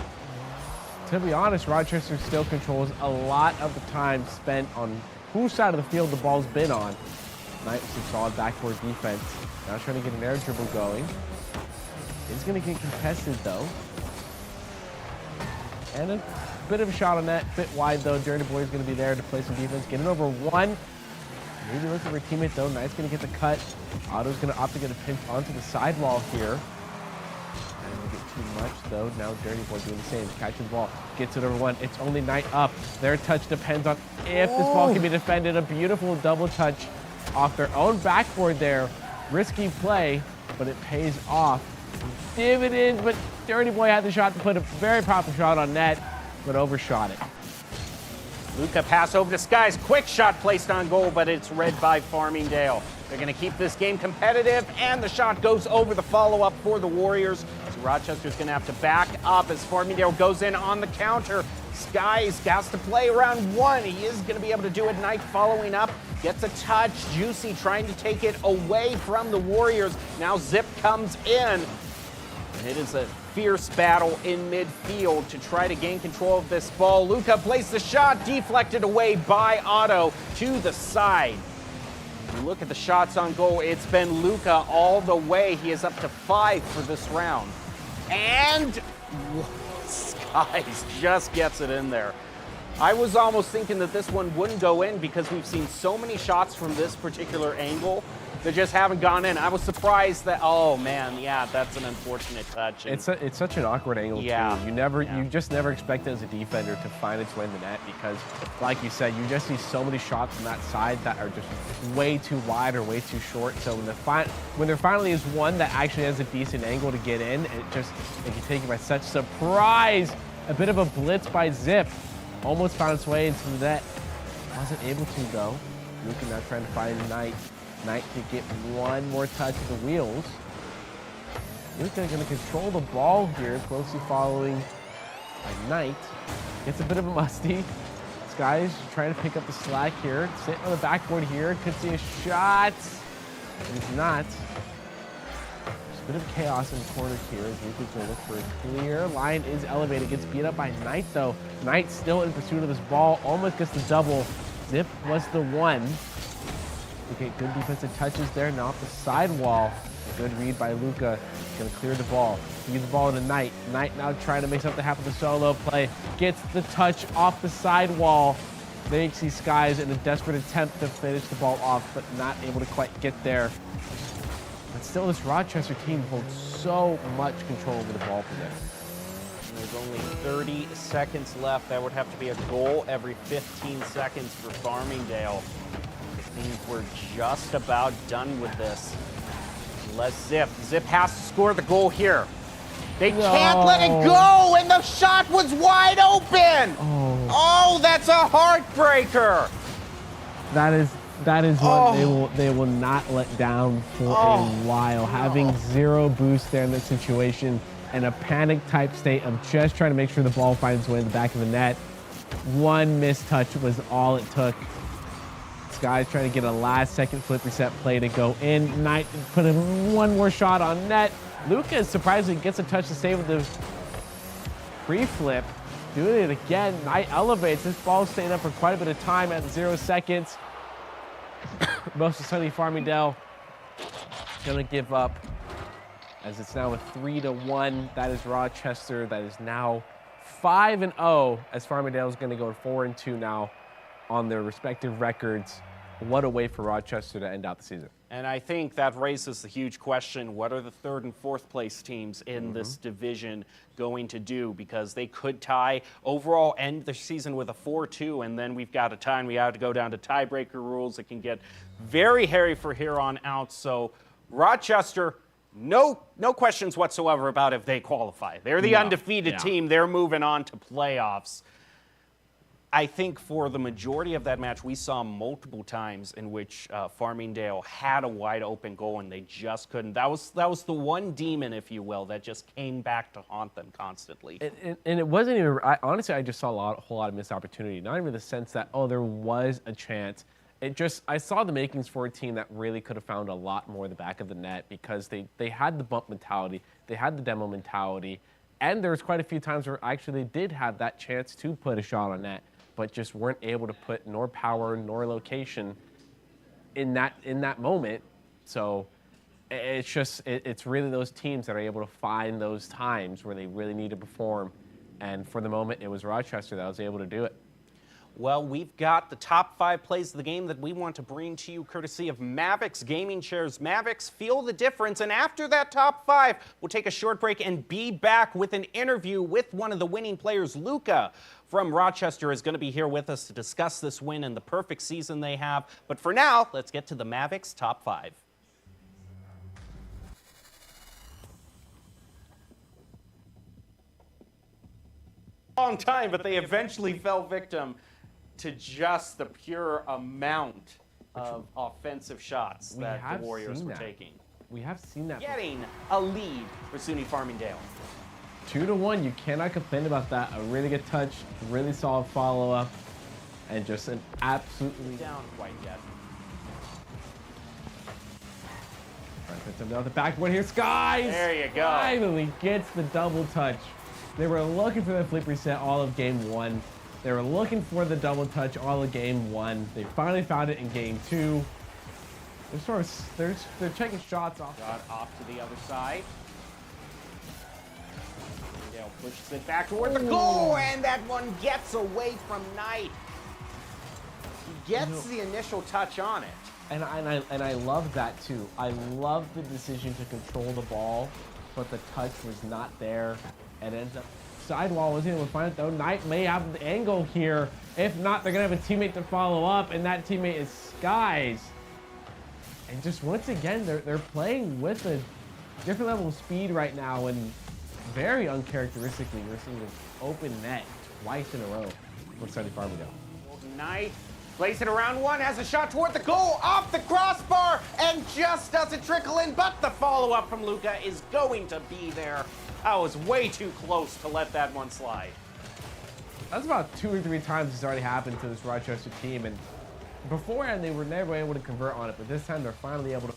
to be honest, Rochester still controls a lot of the time spent on whose side of the field the ball's been on. Knight with some solid backboard defense. Now trying to get an air dribble going. It's going to get contested, though. And a bit of a shot on net, bit wide, though. Journey Boy is going to be there to play some defense. Getting over 1. Maybe looking for a teammate, though. Knight's going to get the cut. Otto's going to opt to get a pinch onto the sidewall here. Too much though. Now Journey Boy doing the same. Catches the ball, gets it over 1. It's only Knight up. Their touch depends on if this ball can be defended. A beautiful double touch off their own backboard there. Risky play, but it pays off. Dividends, but Journey Boy had the shot to put a very proper shot on net, but overshot it. Luka pass over to Skies. Quick shot placed on goal, but it's read by Farmingdale. They're going to keep this game competitive, and the shot goes over the follow-up for the Warriors. So Rochester's going to have to back up as Farmingdale goes in on the counter. Skies has to play around 1. He is going to be able to do it. Knight following up. Gets a touch. Juicy trying to take it away from the Warriors. Now Zip comes in. And it is a fierce battle in midfield to try to gain control of this ball. Luka plays the shot, deflected away by Otto to the side. You look at the shots on goal, it's been Luka all the way. He is up to 5 for this round. And Skies just gets it in there. I was almost thinking that this one wouldn't go in because we've seen so many shots from this particular angle that just haven't gone in. I was surprised that, oh man, yeah, that's an unfortunate touch. And It's such an awkward angle Yeah. too. You just never expect it as a defender to find its way in the net because, like you said, you just see so many shots on that side that are just way too wide or way too short. So when there finally is one that actually has a decent angle to get in, it can take you by such surprise. A bit of a blitz by Zip, almost found its way into the net. Wasn't able to though. Luka now trying to find Knight. Knight to get one more touch of the wheels. Luka going to control the ball here, closely following by Knight. Gets a bit of a musty. Sky's trying to pick up the slack here. Sitting on the backboard here. Could see a shot. He's not. There's a bit of chaos in the corner here as Luka's going to look for a clear. Line is elevated. Gets beat up by Knight though. Knight still in pursuit of this ball. Almost gets the double. Zip was the one. Okay, good defensive touches there. Now off the sidewall. Good read by Luka. Gonna clear the ball. Gives the ball to Knight. Knight now trying to make something happen with the solo play. Gets the touch off the sidewall. Makes these Skies in a desperate attempt to finish the ball off, but not able to quite get there. But still, this Rochester team holds so much control over the ball possession. there's only 30 seconds left. That would have to be a goal every 15 seconds for Farmingdale. I think we're just about done with this. Let's Zip. Zip has to score the goal here. They can't let it go, and the shot was wide open. Oh, that's a heartbreaker. That is what they will not let down for a while. Having zero boost there in this situation and a panic type state of just trying to make sure the ball finds its way in the back of the net. One missed touch was all it took. Sky's trying to get a last second flip reset play to go in. Knight put in one more shot on net. Lucas surprisingly gets a touch to save with the free flip. Doing it again. Knight elevates. This ball staying up for quite a bit of time at 0 seconds. Most of Sunny Farmingdale gonna give up as it's now a 3-1. That is Rochester. That is now 5-0 as Farmingdale is gonna go 4-2 now on their respective records. What a way for Rochester to end out the season. And I think that raises the huge question, what are the third and fourth place teams in this division going to do? Because they could tie, overall end the season with a 4-2, and then we've got a tie, and we have to go down to tiebreaker rules. It can get very hairy for here on out. So Rochester, no questions whatsoever about if they qualify. They're the undefeated team. They're moving on to playoffs. I think for the majority of that match, we saw multiple times in which Farmingdale had a wide open goal and they just couldn't. That was the one demon, if you will, that just came back to haunt them constantly. And it wasn't even, honestly, I just saw a whole lot of missed opportunity. Not even the sense that, there was a chance. I saw the makings for a team that really could have found a lot more in the back of the net because they had the bump mentality, they had the demo mentality, and there was quite a few times where actually they did have that chance to put a shot on net, but just weren't able to put nor power nor location in that moment. So it's really those teams that are able to find those times where they really need to perform. And for the moment, it was Rochester that was able to do it. Well, we've got the top 5 plays of the game that we want to bring to you courtesy of Mavics Gaming Chairs. Mavics, feel the difference. And after that top 5, we'll take a short break and be back with an interview with one of the winning players. Luca from Rochester is going to be here with us to discuss this win and the perfect season they have. But for now, let's get to the Mavics top 5. Long time, but they eventually fell victim to just the pure amount of offensive shots that the Warriors were taking. We have seen that. Getting a lead for SUNY Farmingdale. 2-1, you cannot complain about that. A really good touch, really solid follow-up, and just an absolutely down quite yet. Right, down the backboard here, Skies! There you go. Finally gets the double touch. They were looking for that flip reset all of game 1. They were looking for the double touch all of game 1. They finally found it in game 2. They're checking shots off. Got off to the other side. Farmingdale Pushes it back toward the goal, and that one gets away from Knight. He gets the initial touch on it. And I love that too. I love the decision to control the ball, but the touch was not there. It ends up sidewall. Was able to find it though. Knight may have the angle here. If not, they're gonna have a teammate to follow up, and that teammate is Skies. And just once again, they're playing with a different level of speed right now, and very uncharacteristically, we're seeing an open net twice in a row. Looks like Farmingdale. Knight plays it around one, has a shot toward the goal, off the crossbar, and just doesn't trickle in, but the follow-up from Luca is going to be there. That was way too close to let that one slide. That's about 2 or 3 times it's already happened to this Rochester team, and beforehand they were never able to convert on it, but this time they're finally able to.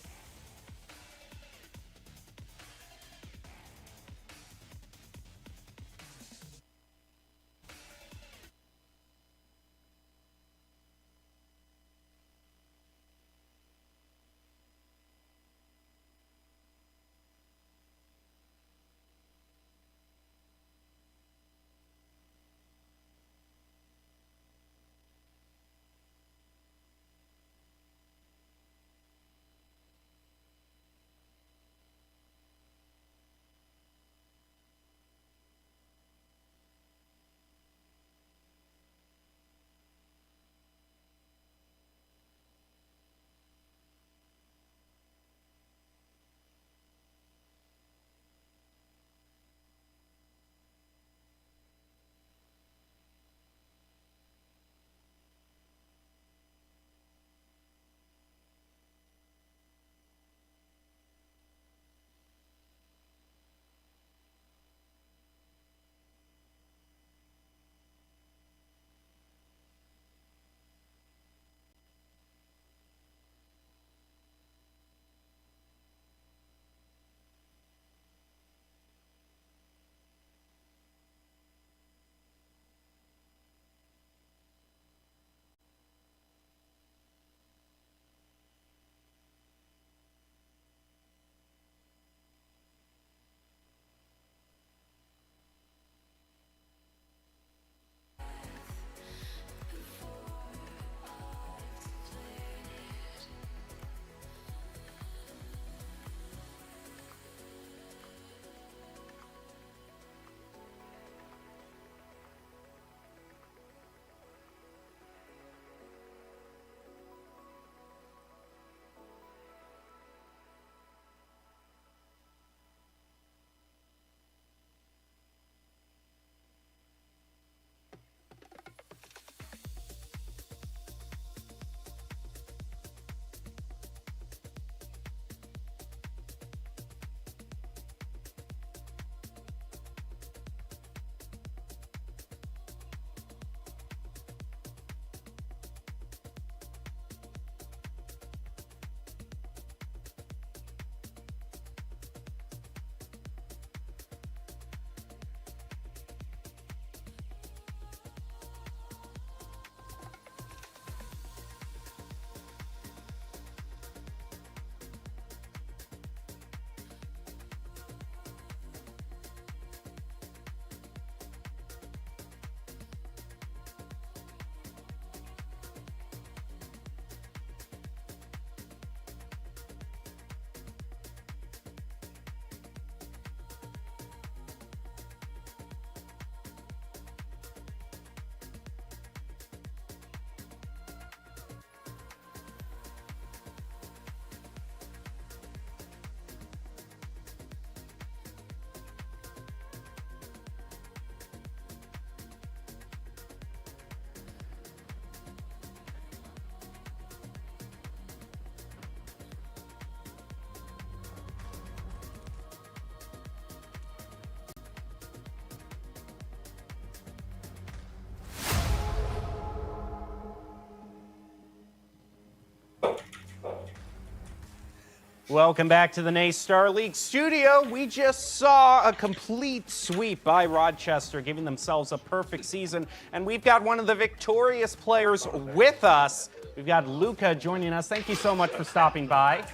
Welcome back to the NACE Star League studio. We just saw a complete sweep by Rochester, giving themselves a perfect season. And we've got one of the victorious players with us. We've got Luca joining us. Thank you so much for stopping by.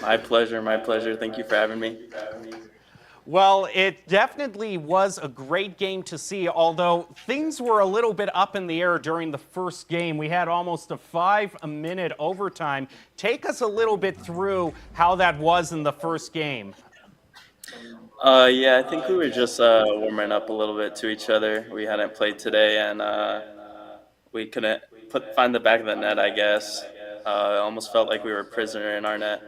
My pleasure, my pleasure. Thank you for having me. Well, it definitely was a great game to see, although things were a little bit up in the air during the first game. We had almost a 5-minute overtime. Take us a little bit through how that was in the first game. Yeah, I think we were just warming up a little bit to each other. We hadn't played today, and we couldn't find the back of the net, I guess. It almost felt like we were a prisoner in our net.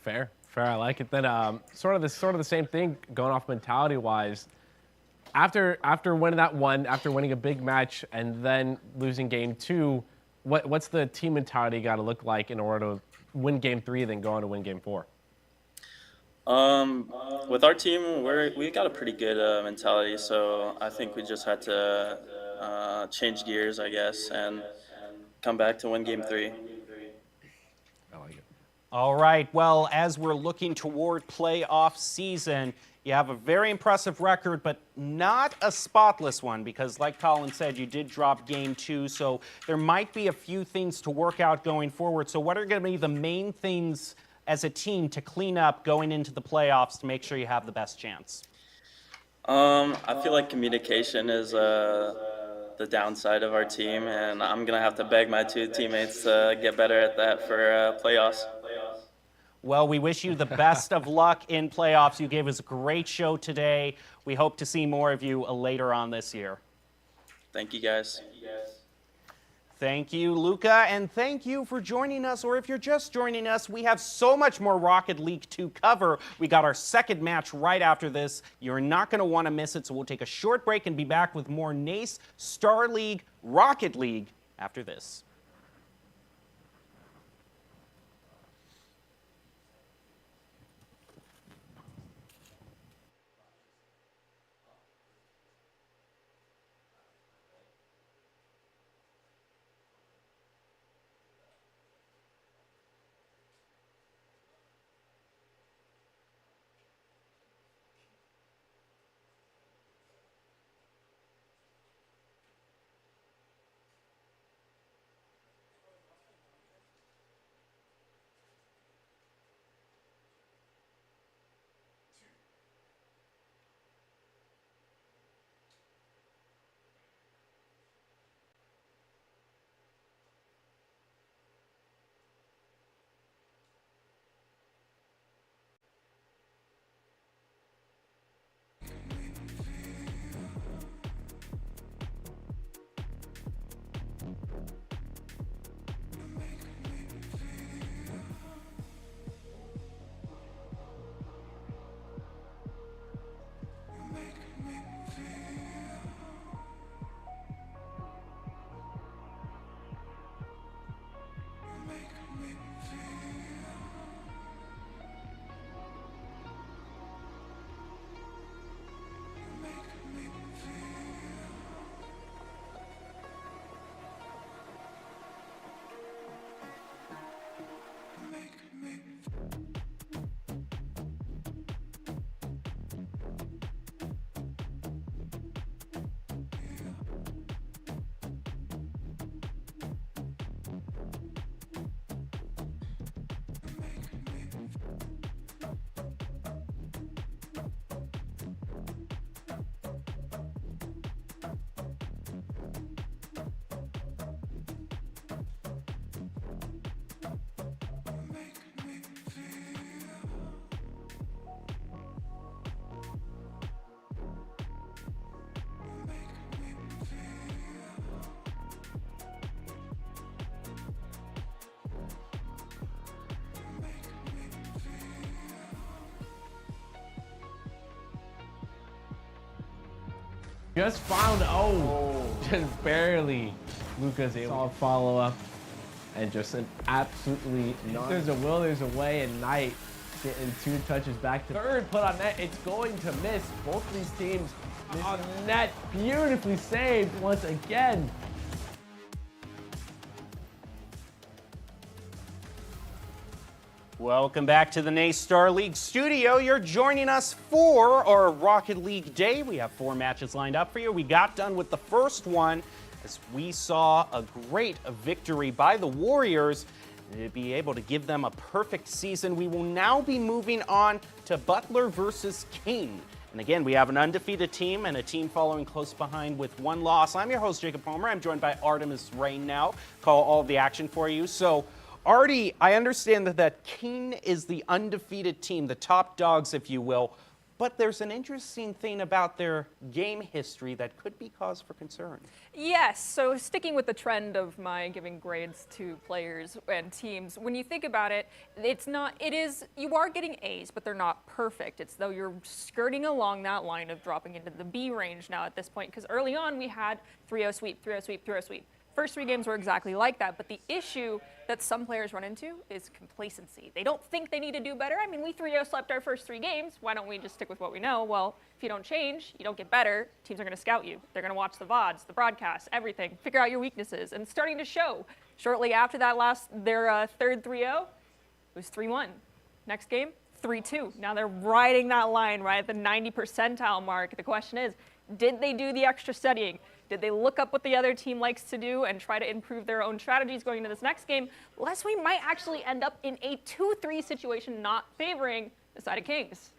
Fair, fair. I like it. Then sort of the same thing going off mentality wise. After winning that one, after winning a big match and then losing game 2, what's the team mentality got to look like in order to win game 3, then go on to win game 4? With our team, we got a pretty good mentality, so I think we just had to change gears, I guess, and come back to win game 3. I like it. All right, well, as we're looking toward playoff season, you have a very impressive record, but not a spotless one because, like Colin said, you did drop game 2, so there might be a few things to work out going forward. So what are going to be the main things as a team to clean up going into the playoffs to make sure you have the best chance? I feel like communication is the downside of our team, and I'm going to have to beg my 2 teammates to get better at that for playoffs. Well, we wish you the best of luck in playoffs. You gave us a great show today. We hope to see more of you later on this year. Thank you, guys. Thank you, Luca, and thank you for joining us. Or if you're just joining us, we have so much more Rocket League to cover. We got our second match right after this. You're not going to want to miss it, so we'll take a short break and be back with more NACE, Star League, Rocket League after this. Just found, just barely. Luca's able to follow up and just an absolutely if there's a will, there's a way, and Knight getting 2 touches back to third, put on net. It's going to miss. Both of these teams on net, beautifully saved once again. Welcome back to the NACE Star League studio. You're joining us for our Rocket League Day. We have 4 matches lined up for you. We got done with the first one as we saw a great victory by the Warriors. to be able to give them a perfect season. We will now be moving on to Butler versus King. And again, we have an undefeated team and a team following close behind with one loss. I'm your host, Jacob Palmer. I'm joined by Artemis Rain now. Call all of the action for you. So, Artie, I understand that King is the undefeated team, the top dogs, if you will. But there's an interesting thing about their game history that could be cause for concern. Yes, so sticking with the trend of my giving grades to players and teams, when you think about it, you are getting A's, but they're not perfect. It's though you're skirting along that line of dropping into the B range now at this point, because early on we had 3-0 sweep, 3-0 sweep, 3-0 sweep. First 3 games were exactly like that, but the issue that some players run into is complacency. They don't think they need to do better. I mean, we 3-0 swept our first 3 games. Why don't we just stick with what we know? Well, if you don't change, you don't get better. Teams are going to scout you. They're going to watch the VODs, the broadcasts, everything, figure out your weaknesses, and it's starting to show. Shortly after that their third 3-0, it was 3-1. Next game, 3-2. Now they're riding that line right at the 90 percentile mark. The question is, did they do the extra studying? Did they look up what the other team likes to do and try to improve their own strategies going into this next game? Lest we might actually end up in a 2-3 situation not favoring the side of Kings.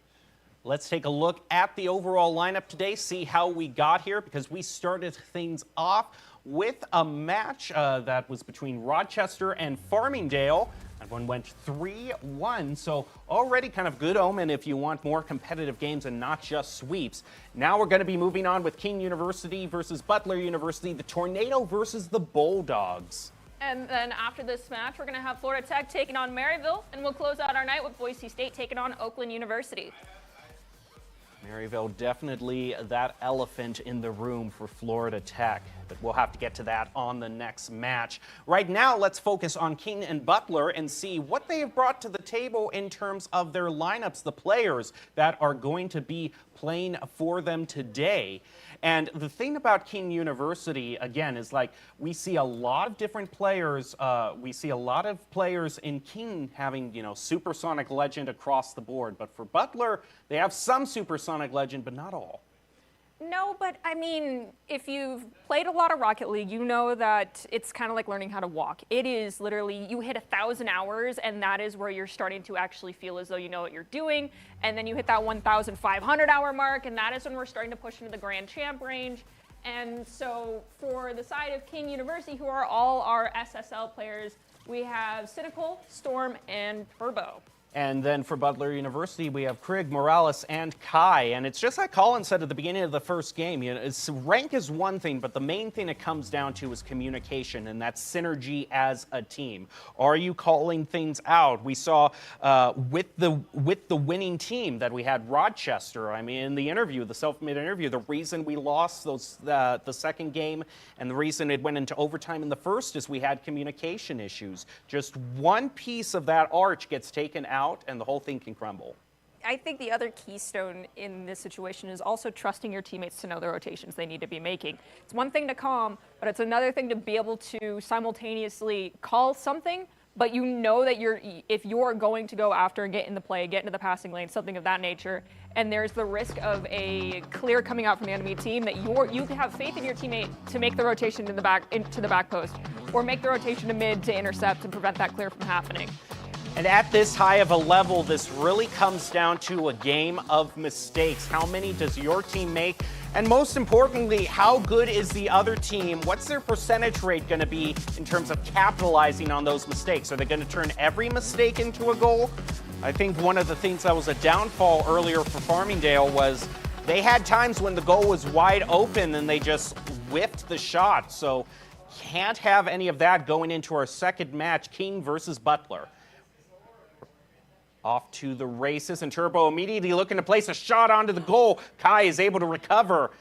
Let's take a look at the overall lineup today, see how we got here, because we started things off with a match that was between Rochester and Farmingdale. That one went 3-1, so already kind of good omen if you want more competitive games and not just sweeps. Now we're going to be moving on with King University versus Butler University, the Tornado versus the Bulldogs. And then after this match, we're going to have Florida Tech taking on Maryville, and we'll close out our night with Boise State taking on Oakland University. Maryville definitely that elephant in the room for Florida Tech, but we'll have to get to that on the next match. Right now, let's focus on King and Butler and see what they have brought to the table in terms of their lineups, the players that are going to be playing for them today. And the thing about King University, again, is like we see a lot of different players. We see a lot of players in King having, supersonic legend across the board. But for Butler, they have some supersonic legend, but not all. No, but I mean, if you've played a lot of Rocket League, you know that it's kind of like learning how to walk. It is literally, you hit 1,000 hours, and that is where you're starting to actually feel as though you know what you're doing. And then you hit that 1,500 hour mark, and that is when we're starting to push into the Grand Champ range. And so for the side of King University, who are all our SSL players, we have Cynical, Storm, and Turbo. And then for Butler University, we have Craig, Morales, and Kai. And it's just like Colin said at the beginning of the first game, rank is one thing, but the main thing it comes down to is communication, and that's synergy as a team. Are you calling things out? We saw with the winning team that we had Rochester. I mean, in the interview, the self-made interview, the reason we lost the second game and the reason it went into overtime in the first is we had communication issues. Just one piece of that arch gets taken out, and the whole thing can crumble. I think the other keystone in this situation is also trusting your teammates to know the rotations they need to be making. It's one thing to calm, but it's another thing to be able to simultaneously call something, but you know that if you're going to go after and get in the play, get into the passing lane, something of that nature, and there's the risk of a clear coming out from the enemy team, that you have faith in your teammate to make the rotation into the back post, or make the rotation to mid to intercept and prevent that clear from happening. And at this high of a level, this really comes down to a game of mistakes. How many does your team make? And most importantly, how good is the other team? What's their percentage rate going to be in terms of capitalizing on those mistakes? Are they going to turn every mistake into a goal? I think one of the things that was a downfall earlier for Farmingdale was they had times when the goal was wide open and they just whiffed the shot. So can't have any of that going into our second match, King versus Butler. Off to the races, and Turbo immediately looking to place a shot onto the goal. Kai is able to recover.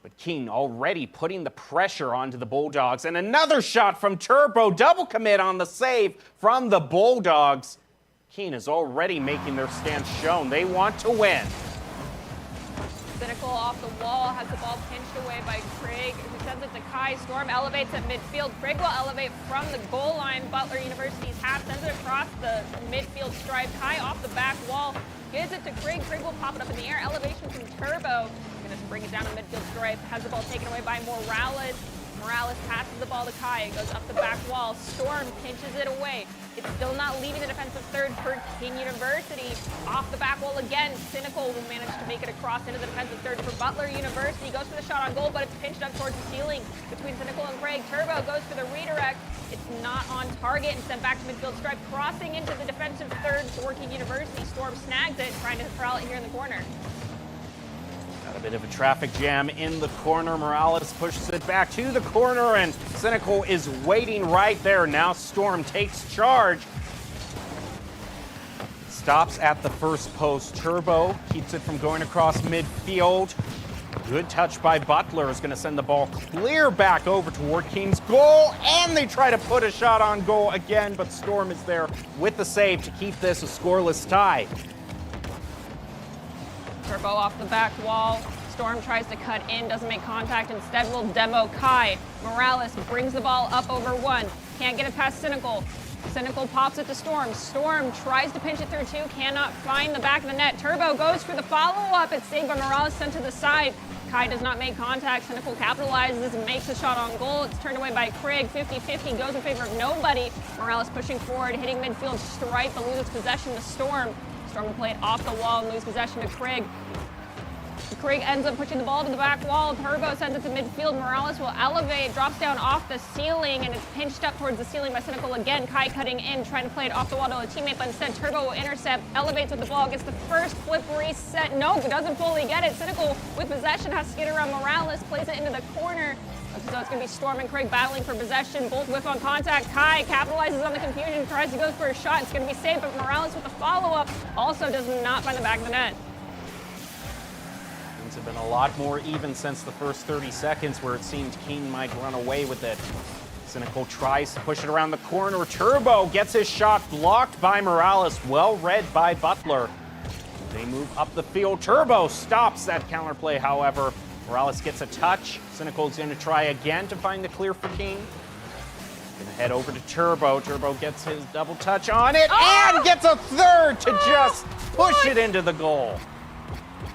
But King already putting the pressure onto the Bulldogs. And another shot from Turbo. Double commit on the save from the Bulldogs. King is already making their stance shown. They want to win. Cynical off the wall, has the ball pinched away by Craig, who sends it to Kai. Storm elevates at midfield. Craig will elevate from the goal line. Butler University's half sends it across the midfield stripe. Kai off the back wall, gives it to Craig. Craig will pop it up in the air. Elevation from Turbo. Gonna bring it down to midfield stripe. Has the ball taken away by Morales. Morales passes the ball to Kai. It goes up the back wall. Storm pinches it away. It's still not leaving the defensive third for King University. Off the back wall again. Cynical will manage to make it across into the defensive third for Butler University. Goes for the shot on goal, but it's pinched up towards the ceiling between Cynical and Craig. Turbo goes for the redirect. It's not on target and sent back to midfield stripe, crossing into the defensive third for King University. Storm snags it, trying to corral it here in the corner. Got a bit of a traffic jam in the corner. Morales pushes it back to the corner, and Cynical is waiting right there. Now Storm takes charge. Stops at the first post. Turbo keeps it from going across midfield. Good touch by Butler is going to send the ball clear back over toward King's goal, and they try to put a shot on goal again, but Storm is there with the save to keep this a scoreless tie. Turbo off the back wall. Storm tries to cut in, doesn't make contact. Instead will demo Kai. Morales brings the ball up over one. Can't get it past Cynical. Cynical pops it to Storm. Storm tries to pinch it through two, cannot find the back of the net. Turbo goes for the follow-up. It's saved by Morales, sent to the side. Kai does not make contact. Cynical capitalizes and makes a shot on goal. It's turned away by Craig. 50-50 goes in favor of nobody. Morales pushing forward, hitting midfield stripe, but loses possession to Storm. Storm will play it off the wall and lose possession to Craig. Craig ends up pushing the ball to the back wall. Turbo sends it to midfield. Morales will elevate, drops down off the ceiling, and it's pinched up towards the ceiling by Cynical again. Kai cutting in, trying to play it off the wall to a teammate, but instead Turbo will intercept, elevates with the ball, gets the first flip reset. Nope, doesn't fully get it. Cynical with possession has to skid around Morales, plays it into the corner. So it's going to be Storm and Craig battling for possession. Both whiff on contact. Kai capitalizes on the confusion, tries to go for a shot. It's going to be saved, but Morales with the follow-up also does not find the back of the net. Things have been a lot more even since the first 30 seconds where it seemed King might run away with it. Cynical tries to push it around the corner. Turbo gets his shot blocked by Morales. Well read by Butler. They move up the field. Turbo stops that counterplay, however. Morales gets a touch. Cynical's going to try again to find the clear for King. Gonna head over to Turbo. Turbo gets his double touch on it and gets a third to just push it into the goal.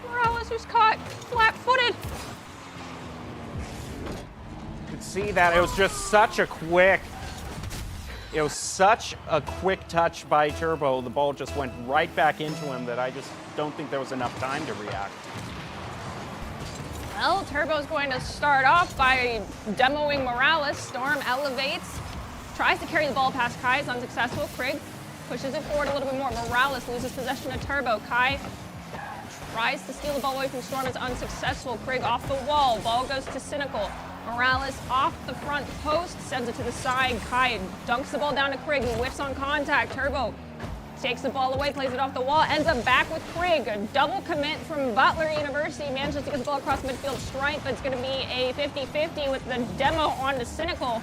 Morales was caught flat-footed. You could see that it was just such a quick touch by Turbo. The ball just went right back into him that I just don't think there was enough time to react. Well, Turbo's going to start off by demoing Morales. Storm elevates, tries to carry the ball past Kai, is unsuccessful. Craig pushes it forward a little bit more. Morales loses possession of Turbo. Kai tries to steal the ball away from Storm, is unsuccessful. Craig off the wall, ball goes to Cynical. Morales off the front post, sends it to the side. Kai dunks the ball down to Craig, who whiffs on contact. Turbo takes the ball away, plays it off the wall, ends up back with Craig. A double commit from Butler University, manages to get the ball across midfield stripe, but it's going to be a 50-50 with the demo on to Cynical.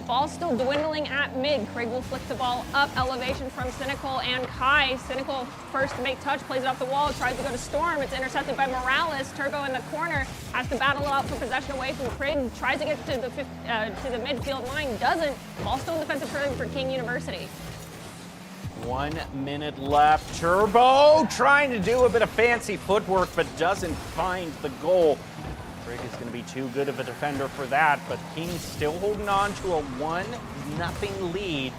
Ball still dwindling at mid. Craig will flick the ball up, elevation from Cynical and Kai. Cynical first to make touch, plays it off the wall, tries to go to Storm. It's intercepted by Morales. Turbo in the corner has to battle it out for possession away from Craig. Tries to get to the midfield line, doesn't. Ball still in defensive turn for King University. 1 minute left. Turbo trying to do a bit of fancy footwork, but doesn't find the goal. Craig is going to be too good of a defender for that, but King's still holding on to a 1-0 lead.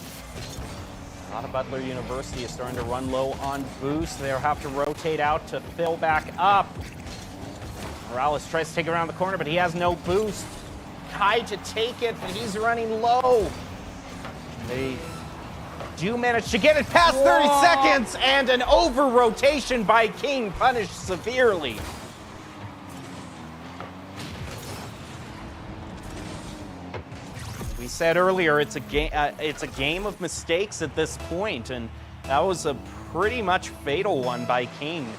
A lot of Butler University is starting to run low on boost. They'll have to rotate out to fill back up. Morales tries to take it around the corner, but he has no boost. Kai to take it, but he's running low. They do manage to get it past 30 seconds, and an over-rotation by King punished severely. We said earlier it's a game of mistakes at this point, and that was a pretty much fatal one by King.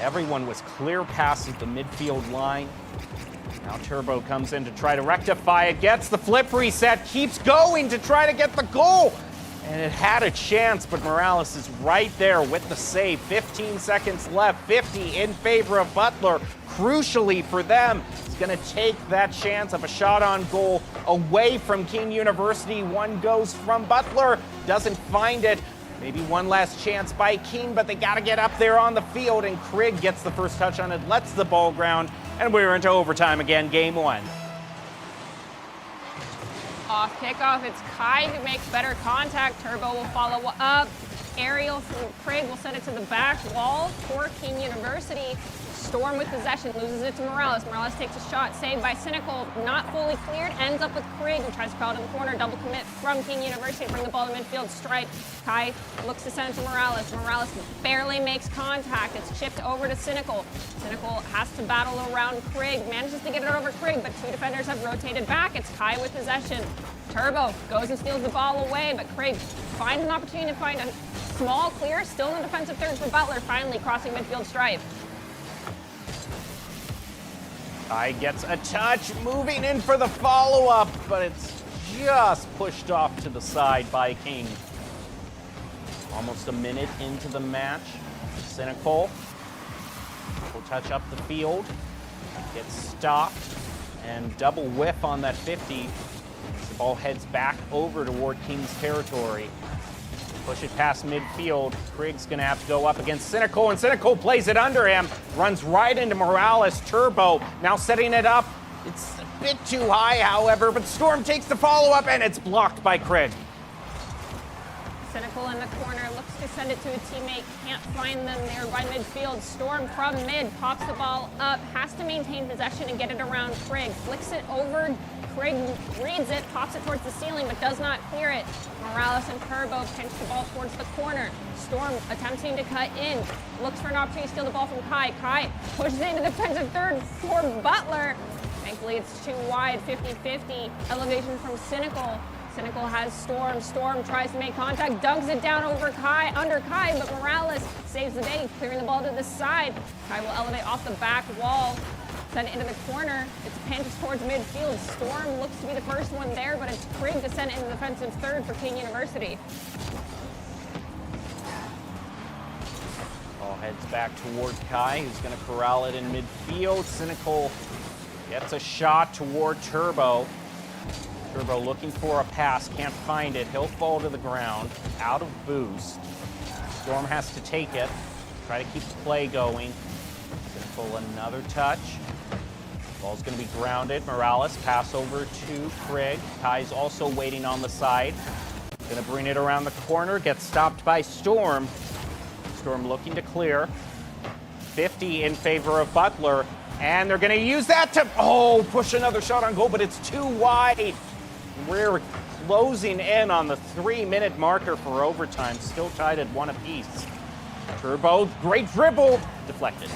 Everyone was clear past the midfield line. Now Turbo comes in to try to rectify it, gets the flip reset, keeps going to try to get the goal. And it had a chance, but Morales is right there with the save. 15 seconds left, 50 in favor of Butler. Crucially for them, he's going to take that chance of a shot on goal away from King University. One goes from Butler, doesn't find it. Maybe one last chance by King, but they got to get up there on the field, and Craig gets the first touch on it, lets the ball ground, And we're into overtime again, game one. Off kickoff, it's Kai who makes better contact. Turbo will follow up. Aerial from Craig will send it to the back wall for King University. Storm with possession, loses it to Morales. Morales takes a shot, saved by Cynical, not fully cleared, ends up with Craig, who tries to crowd in the corner. Double commit from King University to bring the ball to midfield. Stripe. Kai looks to send it to Morales. Morales barely makes contact. It's chipped over to Cynical. Cynical has to battle around Craig, manages to get it over Craig, but two defenders have rotated back. It's Kai with possession. Turbo goes and steals the ball away, but Craig finds an opportunity to find a small clear, still in the defensive third for Butler, finally crossing midfield Stripe. Kai gets a touch, moving in for the follow-up, but it's just pushed off to the side by King. Almost a minute into the match. Cynical will touch up the field, gets stopped, and double whiff on that 50. The ball heads back over toward King's territory. Push it past midfield. Craig's going to have to go up against Cynical, and Cynical plays it under him. Runs right into Morales. Turbo now setting it up. It's a bit too high, however, but Storm takes the follow-up, and it's blocked by Craig. Cynical in the corner, looks to send it to a teammate, can't find them there by midfield. Storm from mid, pops the ball up, has to maintain possession and get it around Craig. Flicks it over, Craig reads it, pops it towards the ceiling, but does not clear it. Morales and Turbo pinch the ball towards the corner. Storm attempting to cut in, looks for an opportunity to steal the ball from Kai. Kai pushes it into the defensive third for Butler. Thankfully, it's too wide, 50-50. Elevation from Cynical. Cynical has Storm. Storm tries to make contact, dunks it down over Kai, under Kai, but Morales saves the day, clearing the ball to the side. Kai will elevate off the back wall, send it into the corner. It's pinched towards midfield. Storm looks to be the first one there, but it's Craig to send it into the defensive third for King University. Ball heads back toward Kai, who's going to corral it in midfield. Cynical gets a shot toward Turbo. Turbo looking for a pass, can't find it. He'll fall to the ground, out of boost. Storm has to take it, try to keep the play going. Cynical another touch. Ball's going to be grounded. Morales pass over to Craig. Kai's also waiting on the side. Going to bring it around the corner, gets stopped by Storm. Storm looking to clear. 50 in favor of Butler. And they're going to use that to, push another shot on goal, but it's too wide. We're closing in on the 3-minute marker for overtime, still tied at 1 apiece. Turbo, great dribble, deflected.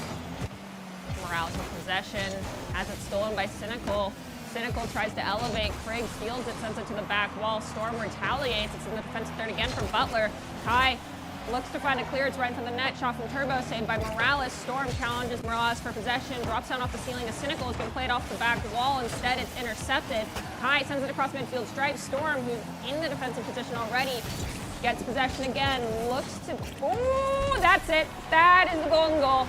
Morales with possession, has it stolen by Cynical. Cynical tries to elevate. Craig steals it, sends it to the back wall. Storm retaliates. It's in the defensive third again from Butler. Kai looks to find a clearance right from the net. Shot from Turbo, saved by Morales. Storm challenges Morales for possession. Drops down off the ceiling to Cynical. It's been played off the back wall. Instead, it's intercepted. Kai sends it across midfield stripe. Storm, who's in the defensive position already, gets possession again. Looks to... Ooh, that's it. That is the golden goal.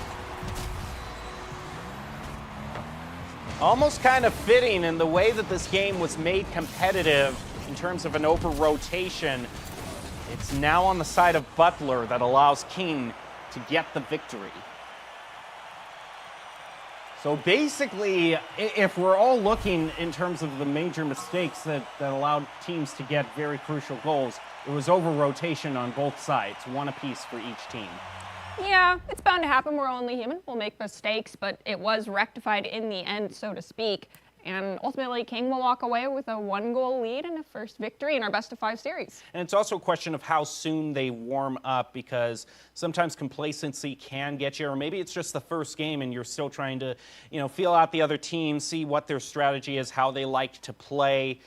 Almost kind of fitting in the way that this game was made competitive in terms of an over-rotation. It's now on the side of Butler that allows King to get the victory. So basically, if we're all looking in terms of the major mistakes that allowed teams to get very crucial goals, it was over-rotation on both sides, 1 apiece for each team. Yeah, it's bound to happen. We're only human. We'll make mistakes, but it was rectified in the end, so to speak. And ultimately, King will walk away with a 1-goal lead and a first victory in our best-of-5 series. And it's also a question of how soon they warm up, because sometimes complacency can get you, or maybe it's just the first game and you're still trying to, feel out the other team, see what their strategy is, how they like to play.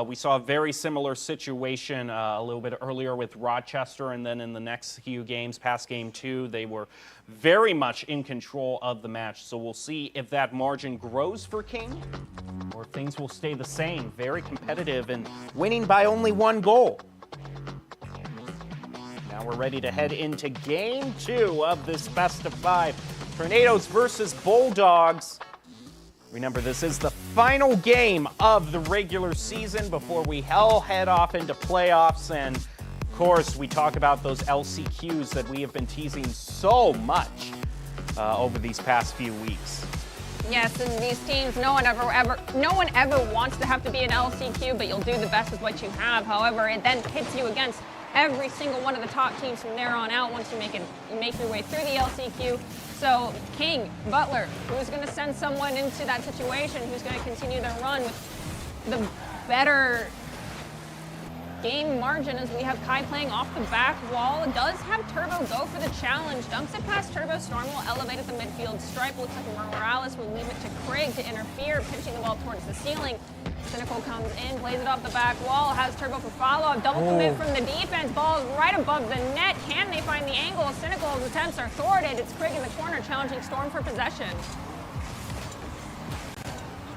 We saw a very similar situation a little bit earlier with Rochester, and then in the next few games, past game 2, they were very much in control of the match. So we'll see if that margin grows for King, or if things will stay the same. Very competitive and winning by only 1 goal. Now we're ready to head into game 2 of this best-of-5. Tornadoes versus Bulldogs. Remember, this is the final game of the regular season before we head off into playoffs. And, of course, we talk about those LCQs that we have been teasing so much over these past few weeks. Yes, and these teams, no one ever wants to have to be an LCQ, but you'll do the best with what you have. However, it then pits you against every single one of the top teams from there on out once you make your way through the LCQ. So King, Butler, who's going to send someone into that situation, who's going to continue their run with the better game margin, as we have Kai playing off the back wall. Does have Turbo go for the challenge, dumps it past Turbo. Storm will elevate at the midfield stripe. Looks like Morales will leave it to Craig to interfere, pinching the ball towards the ceiling. Cynical comes in, plays it off the back wall, has Turbo for follow-up, double commit from the defense, ball is right above the net. Can they find the angle? Cynical's attempts are thwarted. It's Craig in the corner challenging Storm for possession.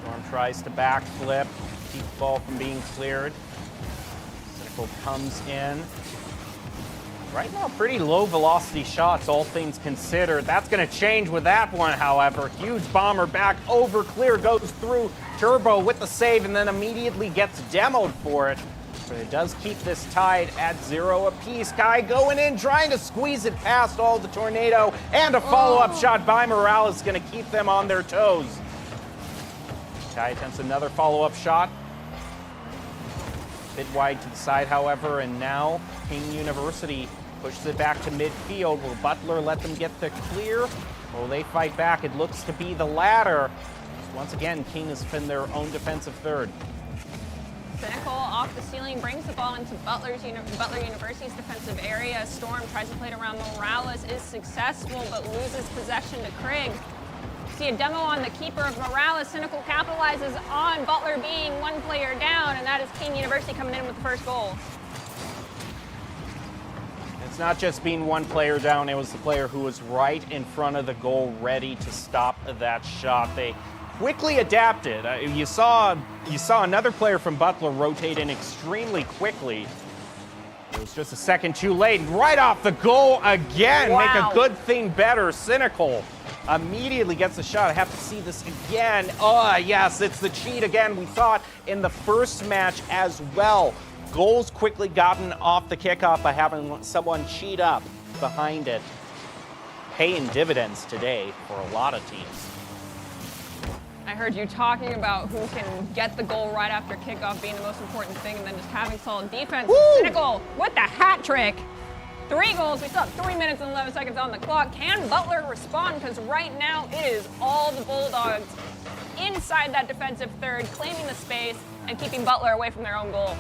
Storm tries to backflip, keep the ball from being cleared. Cynical comes in. Right now, pretty low velocity shots, all things considered. That's going to change with that one, however. Huge bomber back over clear, goes through Turbo with the save, and then immediately gets demoed for it. But it does keep this tied at 0 apiece. Kai going in, trying to squeeze it past all the tornado, and a follow-up shot by Morales is going to keep them on their toes. Kai attempts another follow-up shot. Bit wide to the side, however, and now King University pushes it back to midfield. Will Butler let them get the clear? Will they fight back? It looks to be the latter. Once again, King has been their own defensive third. Cynical off the ceiling brings the ball into Butler University's defensive area. Storm tries to play it around Morales, is successful, but loses possession to Craig. See a demo on the keeper of Morales. Cynical capitalizes on Butler being one player down, and that is King University coming in with the first goal. It's not just being one player down, it was the player who was right in front of the goal ready to stop that shot. They quickly adapted. You saw another player from Butler rotate in extremely quickly. It was just a second too late. Right off the goal again. Wow. Make a good thing better. Cynical immediately gets the shot. I have to see this again. Oh, yes, it's the cheat again. We saw it in the first match as well. Goals quickly gotten off the kickoff by having someone cheat up behind it. Paying dividends today for a lot of teams. I heard you talking about who can get the goal right after kickoff being the most important thing, and then just having solid defense. Woo! Cynical with the hat trick. 3 goals. We still have 3 minutes and 11 seconds on the clock. Can Butler respond? Because right now it is all the Bulldogs inside that defensive third, claiming the space and keeping Butler away from their own goal.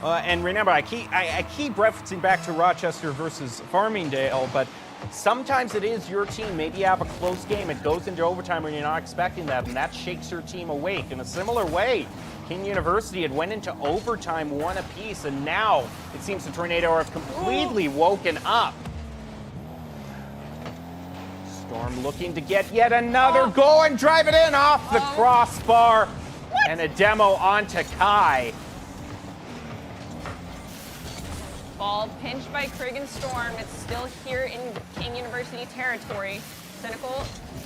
And remember, I keep referencing back to Rochester versus Farmingdale, but sometimes it is your team. Maybe you have a close game. It goes into overtime when you're not expecting that, and that shakes your team awake. In a similar way, King University had went into overtime 1 apiece, and now it seems the Tornado have completely woken up. Storm looking to get yet another goal and drive it in off the crossbar. And a demo onto Kai. Ball pinched by Craig and Storm. It's still here in King University territory. Cynical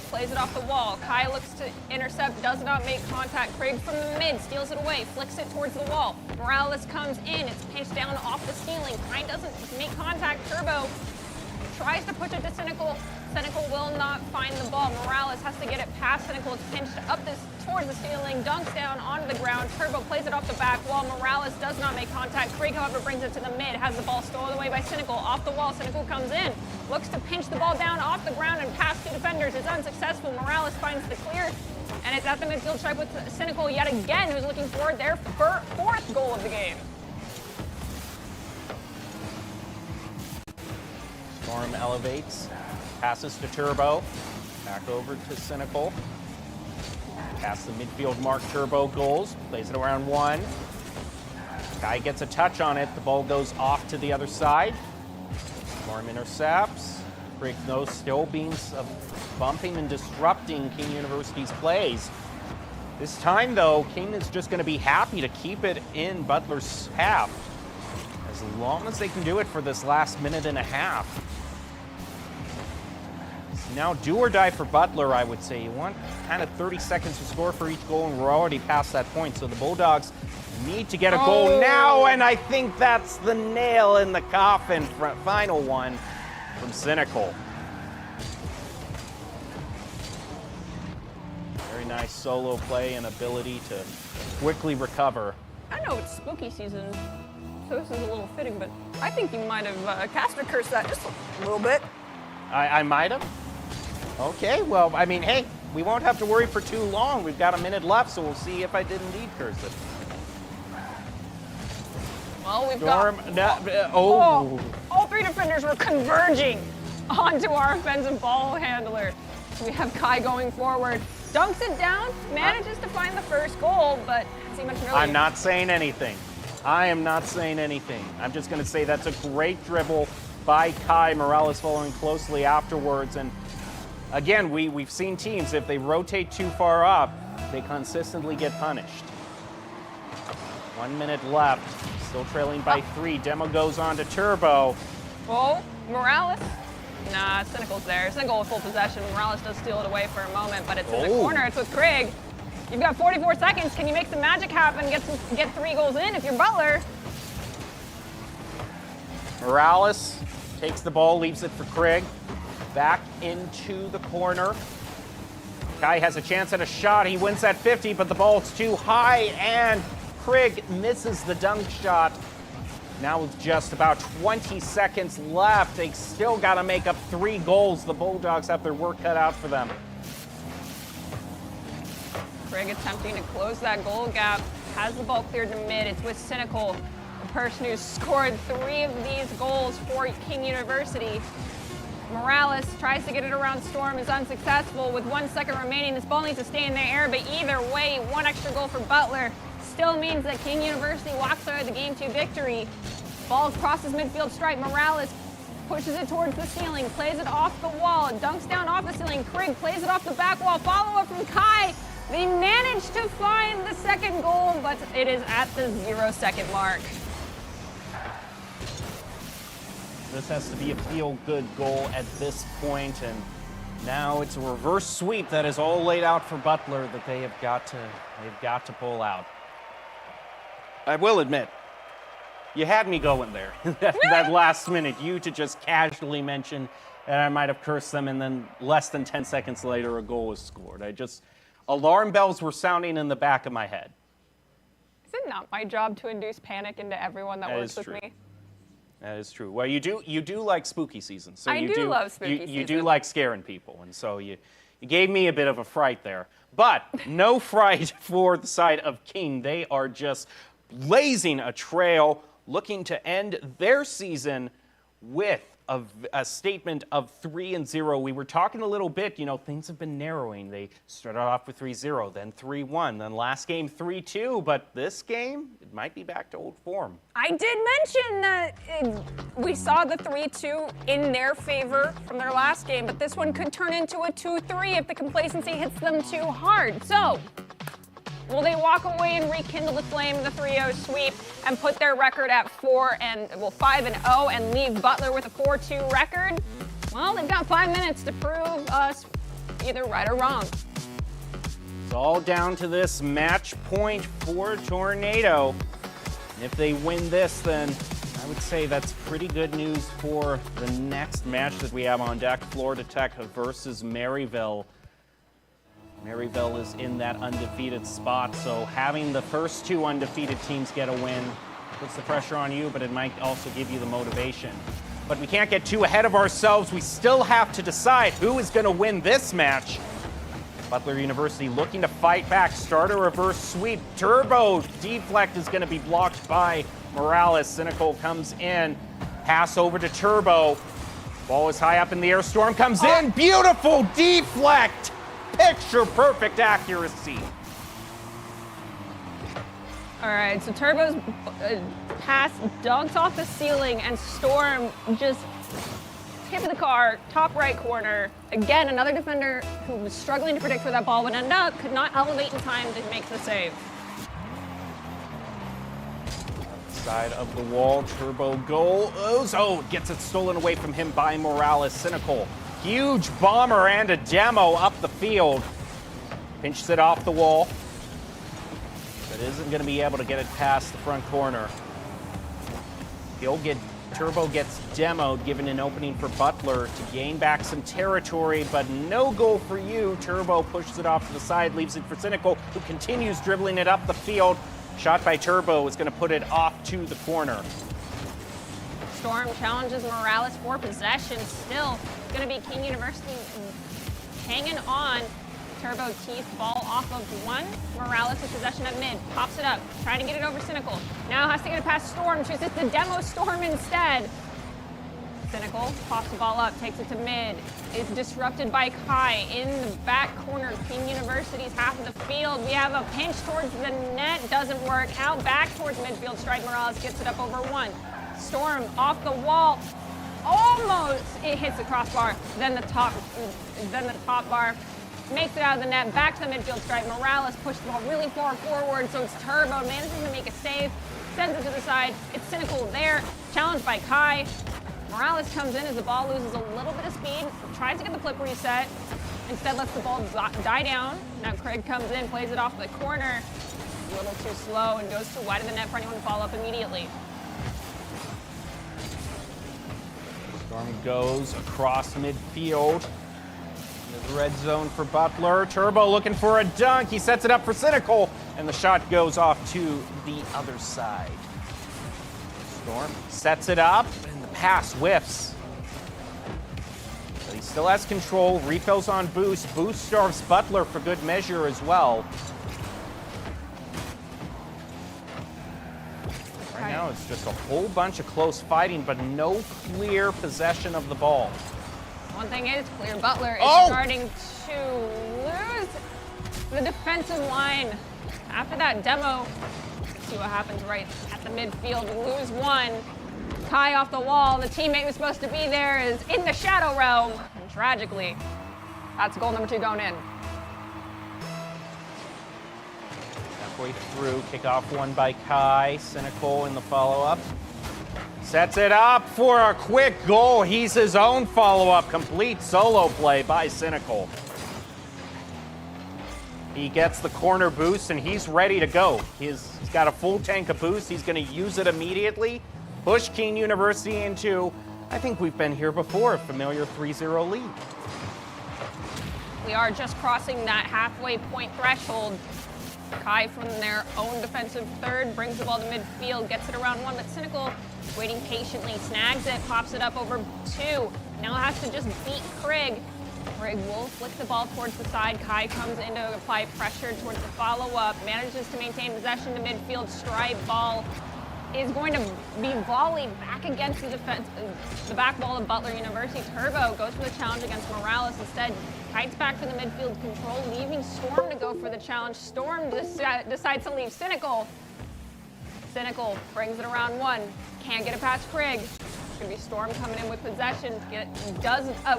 plays it off the wall. Kai looks to intercept, does not make contact. Craig from the mid steals it away, flicks it towards the wall. Morales comes in. It's pinched down off the ceiling. Kai doesn't make contact. Turbo tries to push it to Cynical. Cynical will not find the ball. Morales has to get it past Cynical. It's pinched up towards the ceiling, dunks down onto the ground. Turbo plays it off the back wall. Morales does not make contact. Craig, however, brings it to the mid, has the ball stolen away by Cynical. Off the wall, Cynical comes in, looks to pinch the ball down off the ground and past 2 defenders. It's unsuccessful. Morales finds the clear, and it's at the midfield stripe with Cynical yet again, who's looking for their 4th goal of the game. Storm elevates, passes to Turbo, back over to Cynical. Past the midfield mark, Turbo goals, plays it around 1. Guy gets a touch on it, the ball goes off to the other side. Storm intercepts. Craig knows still being bumping and disrupting King University's plays. This time though, King is just going to be happy to keep it in Butler's half. As long as they can do it for this last minute and a half. Now do or die for Butler, I would say. You want kind of 30 seconds to score for each goal, and we're already past that point. So the Bulldogs need to get a goal now, and I think that's the nail in the coffin. Final one from Cynical. Very nice solo play and ability to quickly recover. I know it's spooky season, so this is a little fitting, but I think you might have cast a curse that just a little bit. I might have? Okay, well, I mean, hey, we won't have to worry for too long. We've got a minute left, so we'll see if I did indeed curse it. Well, we've Storm, got... all three defenders were converging onto our offensive ball handler. So we have Kai going forward. Dunks it down, manages to find the first goal, but as he mentioned earlier... I'm not saying anything. I am not saying anything. I'm just going to say that's a great dribble by Kai. Morales following closely afterwards. And again, we've seen teams, if they rotate too far up, they consistently get punished. 1 minute left. Still trailing by 3. Demo goes on to Turbo. Oh, Morales. Nah, Cynical's there. Cynical with full possession. Morales does steal it away for a moment, but it's in the corner. It's with Craig. You've got 44 seconds. Can you make some magic happen? Get 3 goals in if you're Butler. Morales takes the ball, leaves it for Craig. Back into the corner. Kai has a chance at a shot. He wins at 50, but the ball's too high, and Craig misses the dunk shot. Now with just about 20 seconds left, they still got to make up 3 goals. The Bulldogs have their work cut out for them. Craig attempting to close that goal gap. Has the ball cleared to mid. It's with Cynical, the person who's scored 3 of these goals for King University. Morales tries to get it around Storm, is unsuccessful. With 1 second remaining, this ball needs to stay in the air, but either way, 1 extra goal for Butler still means that King University walks away with the Game 2 victory. Ball crosses midfield stripe. Morales pushes it towards the ceiling, plays it off the wall, dunks down off the ceiling. Craig plays it off the back wall. Follow-up from Kai. They manage to find the second goal, but it is at the 0-second mark. This has to be a feel-good goal at this point, and now it's a reverse sweep that is all laid out for Butler that they've got to pull out. I will admit, you had me going there. that last minute, you to just casually mention that I might have cursed them, and then less than 10 seconds later, a goal was scored. Alarm bells were sounding in the back of my head. Is it not my job to induce panic into everyone that works with me? That is true. Well, you do like spooky season. So I do love spooky season. You do like scaring people, and so you gave me a bit of a fright there. But no fright for the side of King. They are just blazing a trail, looking to end their season with a statement of 3-0. We were talking a little bit, things have been narrowing. They started off with 3-0, then 3-1, then last game 3-2, but this game, it might be back to old form. I did mention that we saw the 3-2 in their favor from their last game, but this one could turn into a 2-3 if the complacency hits them too hard. So, will they walk away and rekindle the flame of the 3-0 sweep and put their record at 5-0 and leave Butler with a 4-2 record? Well, they've got 5 minutes to prove us either right or wrong. It's all down to this match point for Tornado. And if they win this, then I would say that's pretty good news for the next match that we have on deck, Florida Tech versus Maryville. Maryville is in that undefeated spot, so having the first 2 undefeated teams get a win puts the pressure on you, but it might also give you the motivation. But we can't get too ahead of ourselves. We still have to decide who is going to win this match. Butler University looking to fight back, start a reverse sweep. Turbo deflect is going to be blocked by Morales. Cynical comes in, pass over to Turbo. Ball is high up in the air, Storm comes in, beautiful deflect! Picture perfect accuracy. All right, so Turbo's pass dunks off the ceiling, and Storm just tip of the car, top right corner. Again, another defender who was struggling to predict where that ball would end up, could not elevate in time to make the save. Side of the wall, Turbo goes. Oh, gets it stolen away from him by Morales. Cynical. Huge bomber and a demo up the field. Pinches it off the wall, but isn't going to be able to get it past the front corner. He'll get Turbo gets demoed, given an opening for Butler to gain back some territory, but no goal for you. Turbo pushes it off to the side, leaves it for Cynical, who continues dribbling it up the field. Shot by Turbo is going to put it off to the corner. Storm challenges Morales for possession. Still going to be King University hanging on. Turbo teeth ball off of one. Morales with possession at mid. Pops it up. Trying to get it over Cynical. Now has to get it past Storm. Chooses the demo Storm instead. Cynical pops the ball up. Takes it to mid. Is disrupted by Kai in the back corner. King University's half of the field. We have a pinch towards the net. Doesn't work. Out back towards midfield. Strike Morales gets it up over one. Storm off the wall. Almost it hits the crossbar. Then the top bar. Makes it out of the net, back to the midfield stripe. Morales pushed the ball really far forward, so it's Turbo, manages to make a save, sends it to the side. It's Cynical there, challenged by Kai. Morales comes in as the ball loses a little bit of speed, tries to get the flip reset, instead lets the ball die down. Now Craig comes in, plays it off the corner, a little too slow, and goes too wide of the net for anyone to follow up immediately. Storm goes across midfield. The red zone for Butler. Turbo looking for a dunk. He sets it up for Cynical, and the shot goes off to the other side. Storm sets it up, and the pass whiffs. But he still has control. Refills on Boost. Boost starves Butler for good measure as well. Right now, it's just a whole bunch of close fighting, but no clear possession of the ball. One thing is clear, Butler is starting to lose the defensive line. After that demo, see what happens right at the midfield. We lose one. Kai off the wall. The teammate who's supposed to be there is in the shadow realm. And tragically, that's goal number 2 going in. Halfway through, kickoff one by Kai. Cynical in the follow-up. Sets it up for a quick goal. He's his own follow-up. Complete solo play by Cynical. He gets the corner boost, and he's ready to go. He's got a full tank of boost. He's going to use it immediately. Push King University into, I think we've been here before, a familiar 3-0 lead. We are just crossing that halfway point threshold. Kai from their own defensive third brings the ball to midfield, gets it around one, but Cynical waiting patiently, snags it, pops it up over 2. Now has to just beat Craig. Craig will flick the ball towards the side. Kai comes in to apply pressure towards the follow-up, manages to maintain possession to midfield. Stride ball is going to be volleyed back against the back wall of Butler University. Turbo goes for the challenge against Morales. Instead, kites back for the midfield control, leaving Storm to go for the challenge. Storm decides to leave Cynical. Cynical brings it around one. Can't get it past Craig. It's going to be Storm coming in with possession.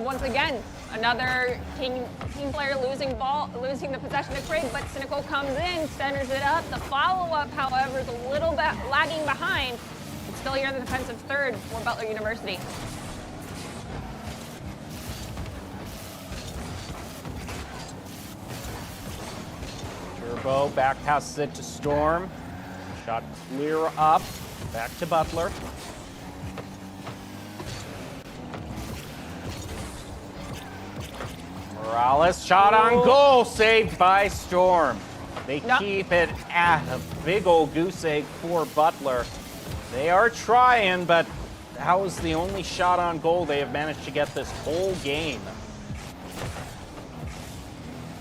Once again, another team player losing the possession to Craig, but Cynical comes in, centers it up. The follow-up, however, is a little bit lagging behind. It's still here in the defensive third for Butler University. Turbo back passes it to Storm. Shot clear up. Back to Butler. Morales, shot on goal, saved by Storm. They keep it at a big old goose egg for Butler. They are trying, but that was the only shot on goal they have managed to get this whole game.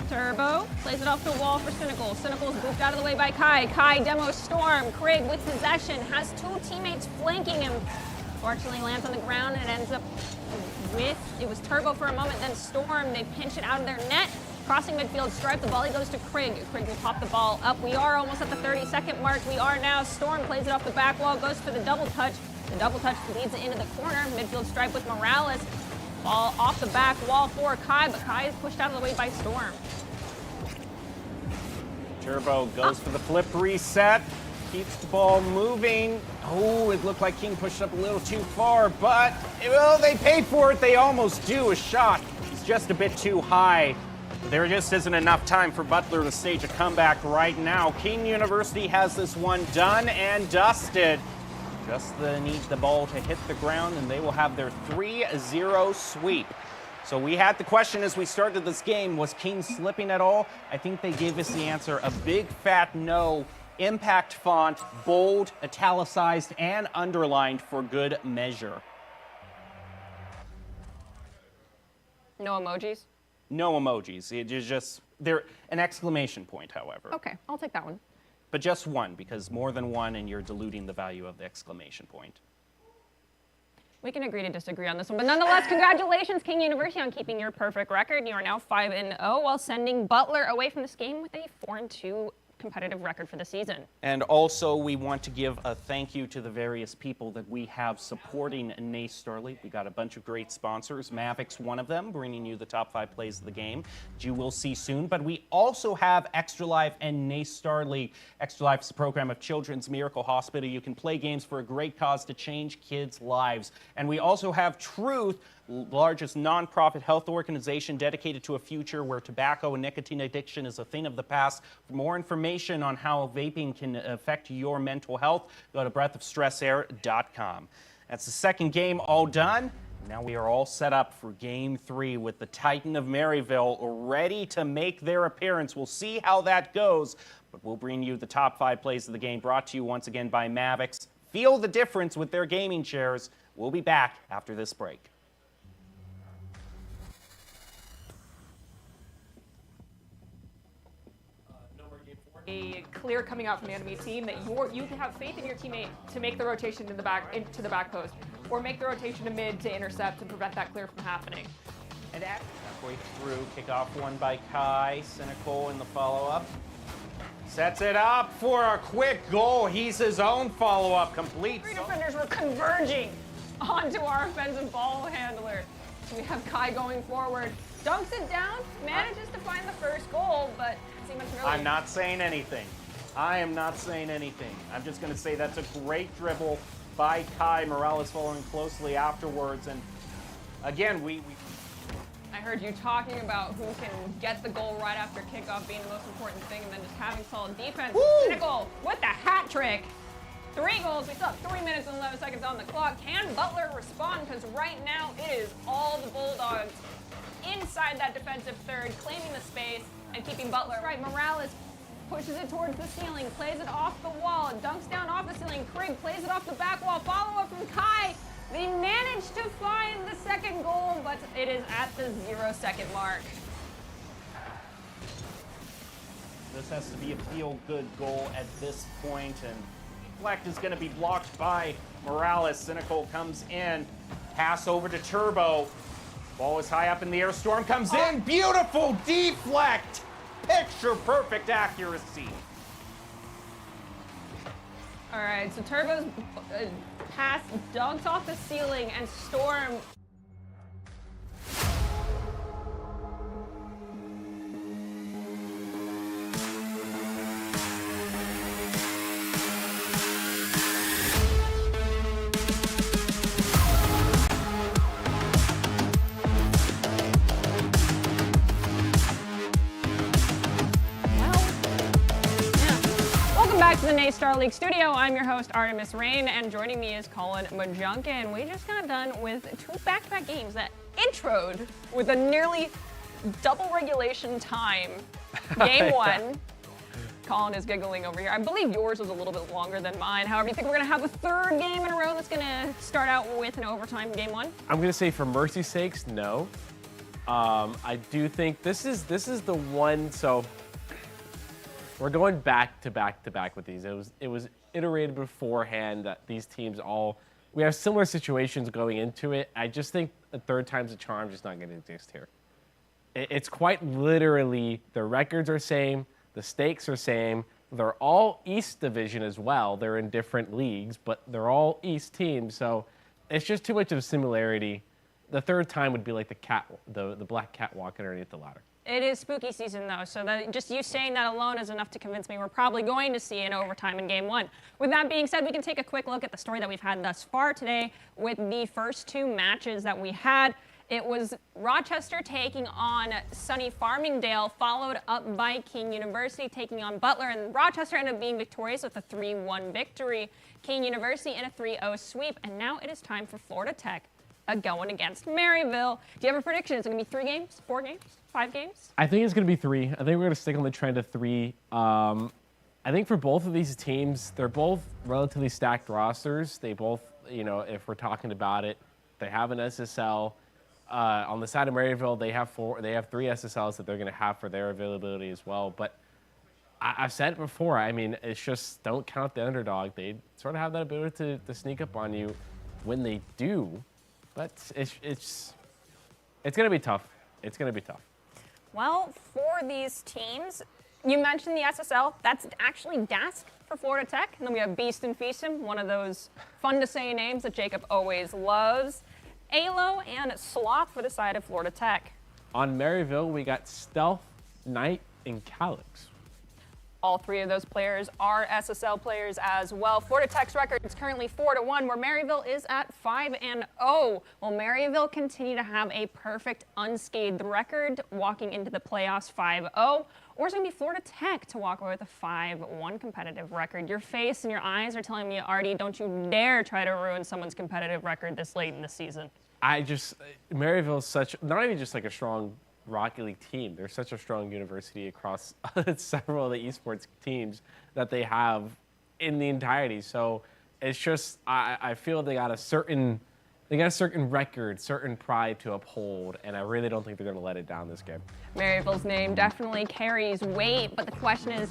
Turbo plays it off the wall for Cynical. Cynical's goofed out of the way by Kai. Kai demos Storm. Craig with possession has 2 teammates flanking him. Fortunately lands on the ground and ends up with, it was Turbo for a moment, then Storm. They pinch it out of their net. Crossing midfield stripe, the volley goes to Craig. Craig will pop the ball up. We are almost at the 30-second mark. We are now. Storm plays it off the back wall, goes for the double touch. The double touch leads it into the corner. Midfield stripe with Morales. Ball off the back wall for Kai, but Kai is pushed out of the way by Storm. Turbo goes for the flip reset, keeps the ball moving. Oh, it looked like King pushed up a little too far, but well, they paid for it. They almost do. A shot is just a bit too high. There just isn't enough time for Butler to stage a comeback right now. King University has this one done and dusted. Just need the ball to hit the ground, and they will have their 3-0 sweep. So we had the question as we started this game, was King slipping at all? I think they gave us the answer, a big fat no. Impact font, bold, italicized, and underlined for good measure. No emojis? No emojis. It is just, they're an exclamation point, however. Okay, I'll take that one. But just one, because more than one and you're diluting the value of the exclamation point. We can agree to disagree on this one, but nonetheless, congratulations, King University, on keeping your perfect record. You are now 5-0 while sending Butler away from this game with a 4-2 competitive record for the season. And also, we want to give a thank you to the various people that we have supporting NACE Star League. We got a bunch of great sponsors. Mavic's one of them, bringing you the top 5 plays of the game, which you will see soon. But we also have Extra Life and NACE Star League. Extra Life is a program of Children's Miracle Hospital. You can play games for a great cause to change kids' lives. And we also have Truth, largest nonprofit health organization dedicated to a future where tobacco and nicotine addiction is a thing of the past. For more information on how vaping can affect your mental health, go to breathofstressair.com. That's the second game all done. Now we are all set up for Game 3 with the Titan of Maryville ready to make their appearance. We'll see how that goes, but we'll bring you the top 5 plays of the game, brought to you once again by Mavics. Feel the difference with their gaming chairs. We'll be back after this break. A clear coming out from the enemy team that you can have faith in your teammate to make the rotation into the back post, or make the rotation to mid to intercept and prevent that clear from happening. And halfway through, kickoff one by Kai. Cynical in the follow-up. Sets it up for a quick goal. He's his own follow-up complete. 3 defenders were converging onto our offensive ball handler. We have Kai going forward, dunks it down, manages to find the first goal, but I'm not saying anything. I am not saying anything. I'm just going to say that's a great dribble by Kai. Morales following closely afterwards. And again, I heard you talking about who can get the goal right after kickoff being the most important thing, and then just having solid defense. Cynical with the hat trick. 3 goals. We still have 3 minutes and 11 seconds on the clock. Can Butler respond? Because right now it is all the Bulldogs inside that defensive third, claiming the space and keeping Butler. Right, Morales pushes it towards the ceiling, plays it off the wall, dunks down off the ceiling. Krig plays it off the back wall. Follow-up from Kai. They manage to find the second goal, but it is at the 0-second mark. This has to be a feel-good goal at this point, and deflect is going to be blocked by Morales. Cynical comes in, pass over to Turbo. Ball is high up in the air. Storm comes in. Beautiful deflect. Picture perfect accuracy. All right, so Turbo's pass dunks off the ceiling, and Storm. Back to the NACE Star League studio. I'm your host, Artemis Rain, and joining me is Colin Majunka, and we just got done with 2 back-to-back games that introed with a nearly double regulation time. Game 1. Colin is giggling over here. I believe yours was a little bit longer than mine. However, you think we're going to have a 3rd game in a row that's going to start out with an overtime Game 1? I'm going to say, for mercy's sakes, no. I do think this is the one. So we're going back to back with these. It was iterated beforehand that these teams we have similar situations going into it. I just think a 3rd time's a charm just not going to exist here. It's quite literally the records are same, the stakes are same. They're all East Division as well. They're in different leagues, but they're all East teams. So it's just too much of a similarity. The 3rd time would be like the black cat walking underneath the ladder. It is spooky season, though, so just you saying that alone is enough to convince me we're probably going to see an overtime in Game 1. With that being said, we can take a quick look at the story that we've had thus far today with the first 2 matches that we had. It was Rochester taking on Sunny Farmingdale, followed up by King University taking on Butler, and Rochester ended up being victorious with a 3-1 victory. King University in a 3-0 sweep, and now it is time for Florida Tech going against Maryville. Do you have a prediction? Is it going to be 3 games, 4 games, 5 games? I think it's going to be 3. I think we're going to stick on the trend of 3. I think for both of these teams, they're both relatively stacked rosters. They both, you know, if we're talking about it, they have an SSL. On the side of Maryville, they have 3 SSLs that they're going to have for their availability as well. But I've said it before. I mean, it's just don't count the underdog. They sort of have that ability to sneak up on you when they do. But it's going to be tough. It's going to be tough. Well, for these teams, you mentioned the SSL. That's actually DASK for Florida Tech. And then we have Beast and Feastum, one of those fun-to-say names that Jacob always loves. ALO and Sloth for the side of Florida Tech. On Maryville, we got Stealth, Knight, and Calyx. All 3 of those players are SSL players as well. Florida Tech's record is currently 4-1, where Maryville is at 5-0. Will Maryville continue to have a perfect unscathed record walking into the playoffs 5-0? Or is it going to be Florida Tech to walk away with a 5-1 competitive record? Your face and your eyes are telling me, Artie, don't you dare try to ruin someone's competitive record this late in the season. Maryville's such, not even just like a strong Rocket League team. They're such a strong university across several of the esports teams that they have in the entirety. So it's just, I feel they got a certain record, certain pride to uphold, and I really don't think they're going to let it down this game. Maryville's name definitely carries weight, but the question is,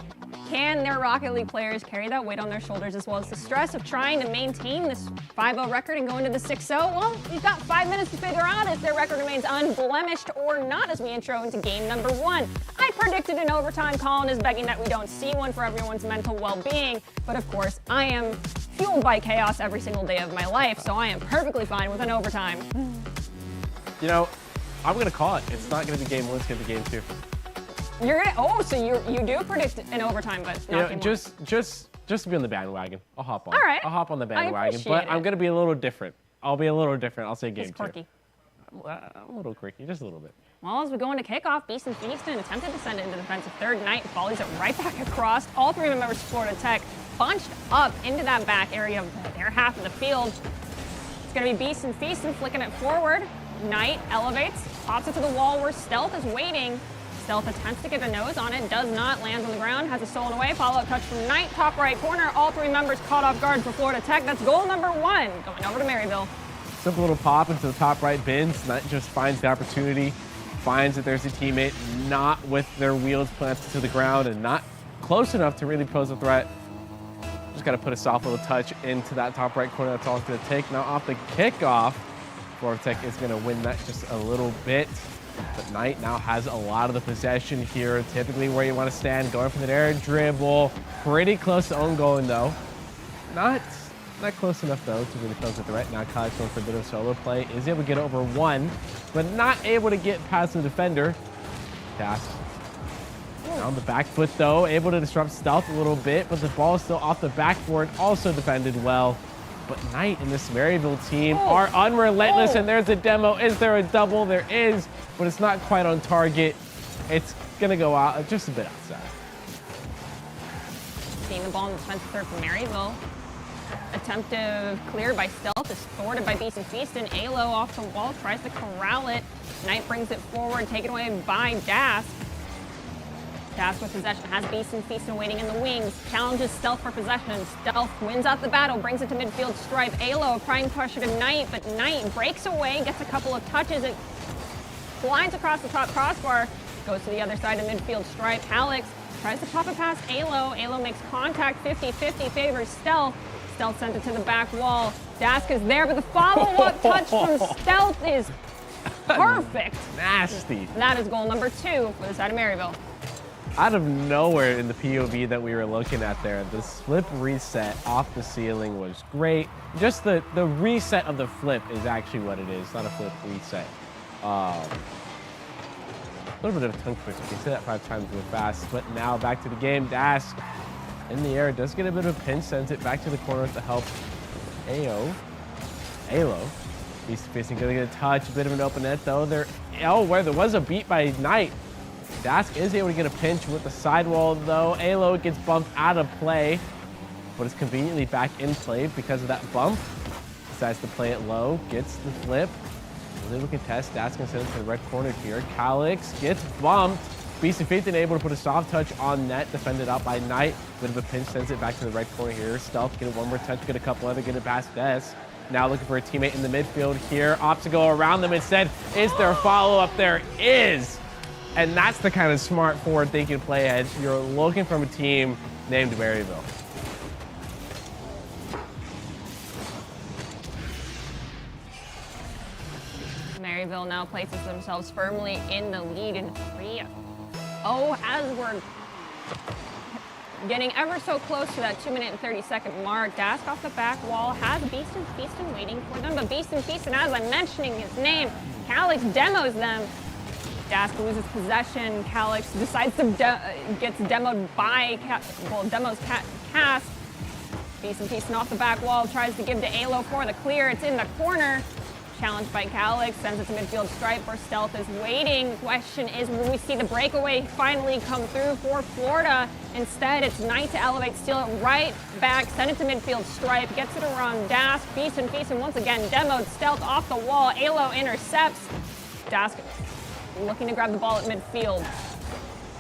can their Rocket League players carry that weight on their shoulders as well as the stress of trying to maintain this 5-0 record and go into the 6-0? Well, you've got 5 minutes to figure out if their record remains unblemished or not as we intro into game number 1. I predicted an overtime. Colin is begging that we don't see one for everyone's mental well-being, but of course, I am fueled by chaos every single day of my life, so I am perfectly fine with an overtime. You know, I'm going to call it. It's not going to be game 1, it's going to be game 2. You're gonna, so you do predict an overtime, but not game 1. Just to be on the bandwagon. I'll hop on. All right. I'll hop on the bandwagon, but it. I'm going to be a little different. I'll be a little different. I'll say game 2. It's quirky. I'm a little quirky, just a little bit. Well, as we go into kickoff, Beast and Feaston attempted to send it into the defensive third. Knight volleys it right back across. All 3 members of Florida Tech bunched up into that back area of their half of the field. It's going to be Beast and Feaston flicking it forward. Knight elevates, pops it to the wall where Stealth is waiting. Stealth attempts to get a nose on it, does not, lands on the ground, has a stolen away. Follow-up touch from Knight, top right corner. All 3 members caught off guard for Florida Tech. That's goal number 1, going over to Maryville. Simple little pop into the top right bins. Knight just finds the opportunity, finds that there's a teammate not with their wheels planted to the ground and not close enough to really pose a threat. Just got to put a soft little touch into that top right corner. That's all it's going to take. Now off the kickoff, Florida Tech is going to win that just a little bit. But Knight now has a lot of the possession here, typically where you want to stand, going for the air dribble. Pretty close to own goal, though. Not close enough, though, to really pose a threat. Now Kai's going for a bit of solo play. Is able to get over 1, but not able to get past the defender. Dask on the back foot, though, able to disrupt Stealth a little bit, but the ball is still off the backboard, also defended well. But Knight and this Maryville team are unrelentless, and there's a demo. Is there a double? There is, but it's not quite on target. It's going to go out just a bit outside. Seeing the ball in the defensive third from Maryville. Attempt to clear by Stealth is thwarted by Beast and Feaston. ALO off the wall, tries to corral it. Knight brings it forward, taken away by Dask. Dask with possession, has Beast and Feaston waiting in the wings. Challenges Stealth for possession. Stealth wins out the battle, brings it to midfield stripe. ALO applying pressure to Knight, but Knight breaks away, gets a couple of touches. It flies across the top crossbar, goes to the other side of midfield stripe. Alex tries to pop it past ALO. ALO makes contact, 50-50, favors Stealth. Stealth sent it to the back wall. Dask is there, but the follow-up touch from Stealth is perfect. Nasty. That is goal number 2 for the side of Maryville. Out of nowhere in the POV that we were looking at there, the flip reset off the ceiling was great. Just the reset of the flip is actually what it is, not a flip reset. A little bit of a tongue twister. You say that 5 times real fast, but now back to the game. Dask in the air, does get a bit of a pinch, sends it back to the corner with the help. ALO Beast facing gonna get a touch, a bit of an open net though. Where there was a beat by Knight. Dask is able to get a pinch with the sidewall though. Alo gets bumped out of play, but is conveniently back in play because of that bump. Decides to play it low, gets the flip. Little contest, Dask gonna send it to the red corner here. Calix gets bumped. Beast and Phaeton able to put a soft touch on net, defended out by Knight. Bit of a pinch, sends it back to the red corner here. Stealth, get it one more touch, get a couple other, get it past Des. Now looking for a teammate in the midfield here. Opts to go around them instead. Is there a follow-up? There is. And that's the kind of smart forward-thinking play ahead you're looking from a team named Maryville. Maryville now places themselves firmly in the lead in 3-0 as we're getting ever so close to that 2-minute and 30-second mark. Dask off the back wall has Beast and Feastin waiting for them, but Beast and Feastin, as I'm mentioning his name, Calix demos them. Dask loses possession. Calix decides to gets demoed by demos Cast. Beast and Feastin off the back wall tries to give to Alo for the clear. It's in the corner. Challenged by Calix, sends it to midfield stripe where Stealth is waiting. Question is, will we see the breakaway finally come through for Florida? Instead, it's Knight to elevate, steal it right back, send it to midfield stripe, gets it around Dask. Beast and once again demoed. Stealth off the wall. Alo intercepts. Dask looking to grab the ball at midfield.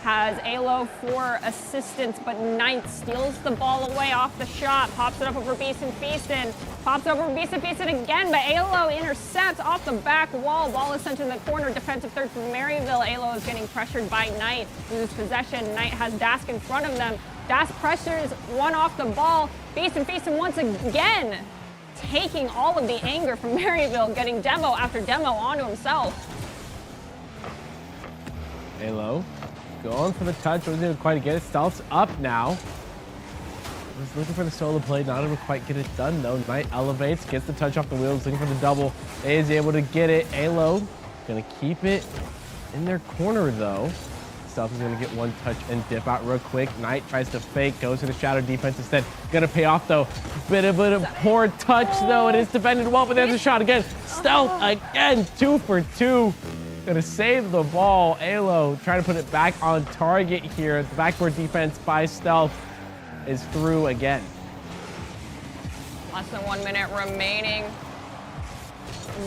Has Alo for assistance, but Knight steals the ball away off the shot, pops it up over Beast and Feastin, pops it over Beast and Feastin again, but Alo intercepts off the back wall. Ball is sent to the corner, defensive third from Maryville. Alo is getting pressured by Knight, loses possession. Knight has Dask in front of them. Dask pressures one off the ball. Beast and Feastin once again taking all of the anger from Maryville, getting demo after demo onto himself. Alo going for the touch, wasn't able to quite get it. Stealth's up now. Was looking for the solo play, not able to quite get it done though. Knight elevates, gets the touch off the wheels, looking for the double. Is able to get it. Alo gonna keep it in their corner though. Stealth is gonna get one touch and dip out real quick. Knight tries to fake, goes to the shadow defense instead. Gonna pay off though. Bit of a poor touch though. It is defended well, but there's a shot again. Stealth again, 2 for 2. Gonna save the ball. Alo trying to put it back on target here. The backboard defense by Stealth is through again. Less than 1 minute remaining.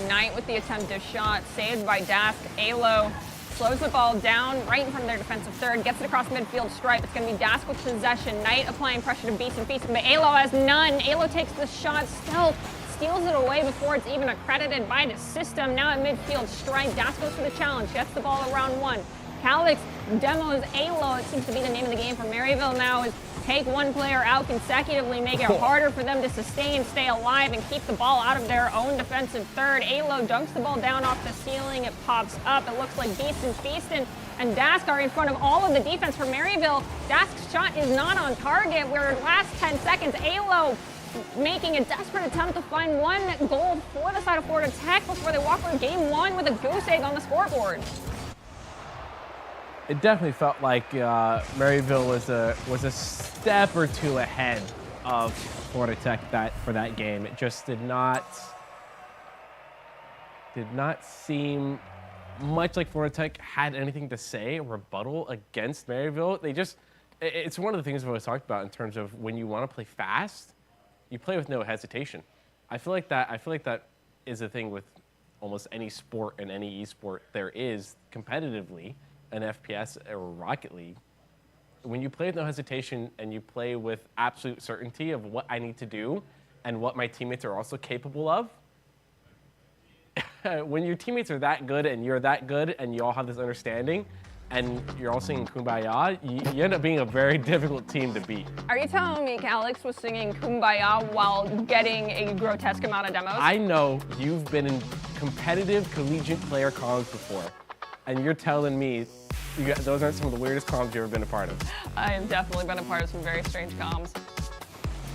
Knight with the attempted shot, saved by Dask. Alo slows the ball down right in front of their defensive third, gets it across midfield stripe. It's gonna be Dask with possession. Knight applying pressure to Beast and Feastin, but Alo has none. Alo takes the shot, Stealth steals it away before it's even accredited by the system. Now at midfield stripe, Dask goes for the challenge, gets the ball around one. Calix demos Alo. It seems to be the name of the game for Maryville now, is take one player out consecutively, make it harder for them to sustain, stay alive, and keep the ball out of their own defensive third. Alo dunks the ball down off the ceiling. It pops up. It looks like Beast and Feastin and Dask are in front of all of the defense for Maryville. Dask's shot is not on target. We're last 10 seconds. Alo making a desperate attempt to find one goal for the side of Florida Tech before they walk away game one with a goose egg on the scoreboard. It definitely felt like Maryville was a step or two ahead of Florida Tech for that game. It just did not seem much like Florida Tech had anything to say, a rebuttal against Maryville. It's one of the things I've always talked about in terms of when you want to play fast, you play with no hesitation. I feel like that is a thing with almost any sport and any esport there is competitively, an FPS or Rocket League. When you play with no hesitation and you play with absolute certainty of what I need to do and what my teammates are also capable of, when your teammates are that good and you're that good and you all have this understanding and you're all singing Kumbaya, you end up being a very difficult team to beat. Are you telling me Calix was singing Kumbaya while getting a grotesque amount of demos? I know you've been in competitive collegiate player comms before, and you're telling me those aren't some of the weirdest comms you've ever been a part of. I have definitely been a part of some very strange comms.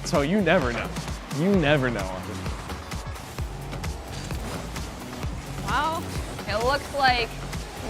So you never know. You never know. Well, it looks like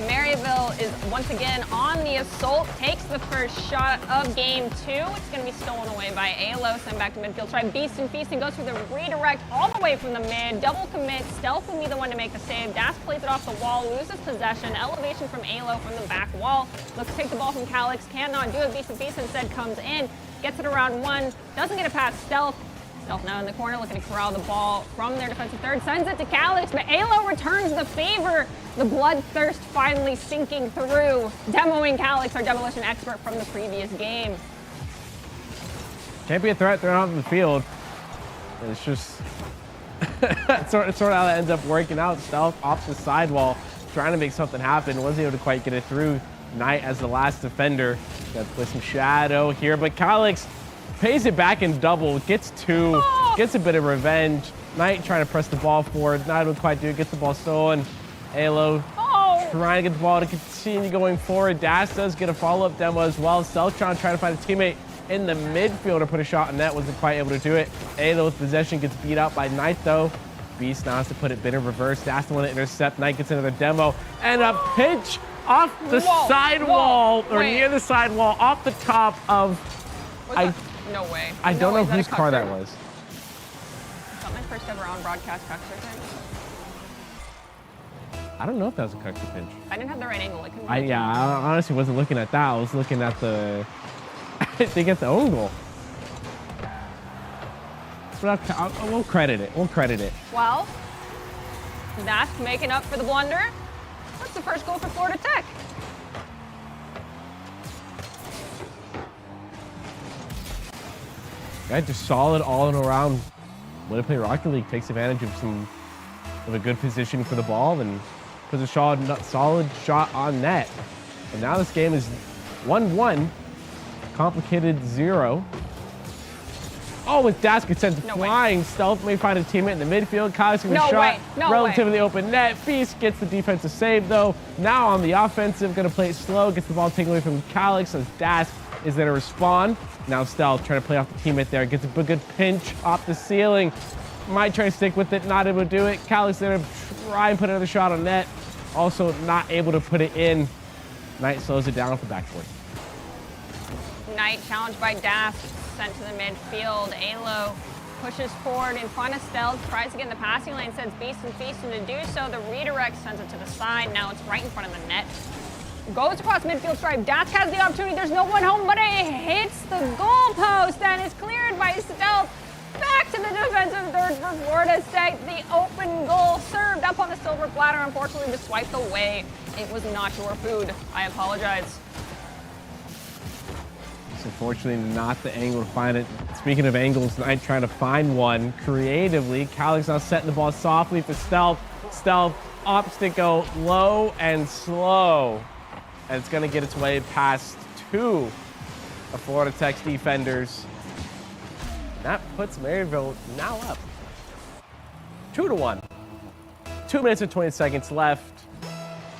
Maryville is once again on the assault, takes the first shot of game 2. It's going to be stolen away by Alo, sent back to midfield. Try Beast and Feasting, goes through the redirect all the way from the mid. Double commit, Stealth will be the one to make the save. Das plays it off the wall, loses possession. Elevation from Alo from the back wall. Looks to take the ball from Calix, cannot do it. Beast and Feast instead comes in, gets it around 1, doesn't get it past Stealth. Stealth now in the corner, looking to corral the ball from their defensive third, sends it to Calix, but Alo returns the favor. The bloodthirst finally sinking through, demoing Calix, our demolition expert from the previous game. Can't be a threat thrown off the field. It's just sort of how that ends up working out. Stealth off the sidewall, trying to make something happen. Wasn't able to quite get it through. Knight as the last defender. Got to play some shadow here, but Calix pays it back in double, gets 2, gets a bit of revenge. Knight trying to press the ball forward, not able to quite do it, gets the ball stolen. Alo trying to get the ball to continue going forward. Das does get a follow-up demo as well. Seltron trying to find a teammate in the midfield to put a shot in net, wasn't quite able to do it. Alo with possession gets beat out by Knight though. Beast now has to put it bit in reverse. Das the one to intercept. Knight gets another demo and a pitch off the sidewall, or near the sidewall, off the top of. No way. I don't know whose car that was. Is that my first ever on broadcast Cuxer thing? I don't know if that was a Cuxer pinch. I didn't have the right angle. I honestly wasn't looking at that. I was looking at the. I think at the own goal. But we'll credit it. We'll credit it. Well, that's making up for the blunder. That's the first goal for Florida Tech. Right, just solid all in around. Way to play Rocket League, takes advantage of a good position for the ball and puts a solid shot on net. And now this game is 1-1, complicated 0. Oh, with Das gets sent flying. Stealth may find a teammate in the midfield. Calix with a shot, relatively open net. Feast gets the defensive save though. Now on the offensive, gonna play it slow, gets the ball taken away from Calix as Das is there to respond. Now Stealth trying to play off the teammate there, gets a good pinch off the ceiling. Might try to stick with it, not able to do it. Calix there to try and put another shot on net. Also not able to put it in. Knight slows it down off the backboard. Knight challenged by Das, sent to the midfield. Alo pushes forward in front of Stealth, tries to get in the passing lane, sends Beast and Feasting to do so. The redirect sends it to the side. Now it's right in front of the net. Goes across midfield stripe. Das has the opportunity. There's no one home, but it hits the goalpost and is cleared by Stealth. Back to the defensive third for Florida State. The open goal served up on the silver platter. Unfortunately, was swiped away. It was not your food. I apologize. It's unfortunately not the angle to find it. Speaking of angles, Knight trying to find one creatively. Calix now setting the ball softly for Stealth. Stealth opts to go low and slow. And it's going to get its way past 2 of Florida Tech's defenders. That puts Maryville now up 2-1. 2 minutes and 20 seconds left.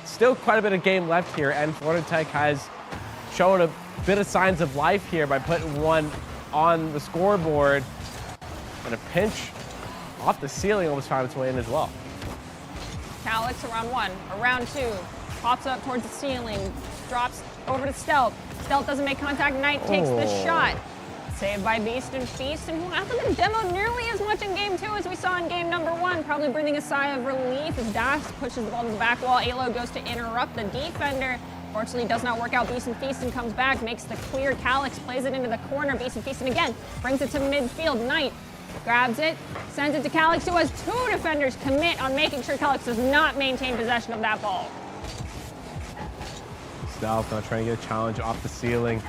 Still quite a bit of game left here, and Florida Tech has shown a bit of signs of life here by putting one on the scoreboard. And a pinch off the ceiling almost found its way in as well. Calix around 1, around 2. Pops up towards the ceiling, drops over to Stealth. Stealth doesn't make contact. Knight takes the shot. Saved by Beast and Feast, and who hasn't been demoed nearly as much in game 2 as we saw in game number 1. Probably breathing a sigh of relief as Das pushes the ball to the back wall. Alo goes to interrupt the defender. Fortunately, does not work out. Beast and Feasting comes back, makes the clear. Calix plays it into the corner. Beast and Feasting again brings it to midfield. Knight grabs it, sends it to Calix, who has 2 defenders commit on making sure Calix does not maintain possession of that ball. Stealth now trying to get a challenge off the ceiling.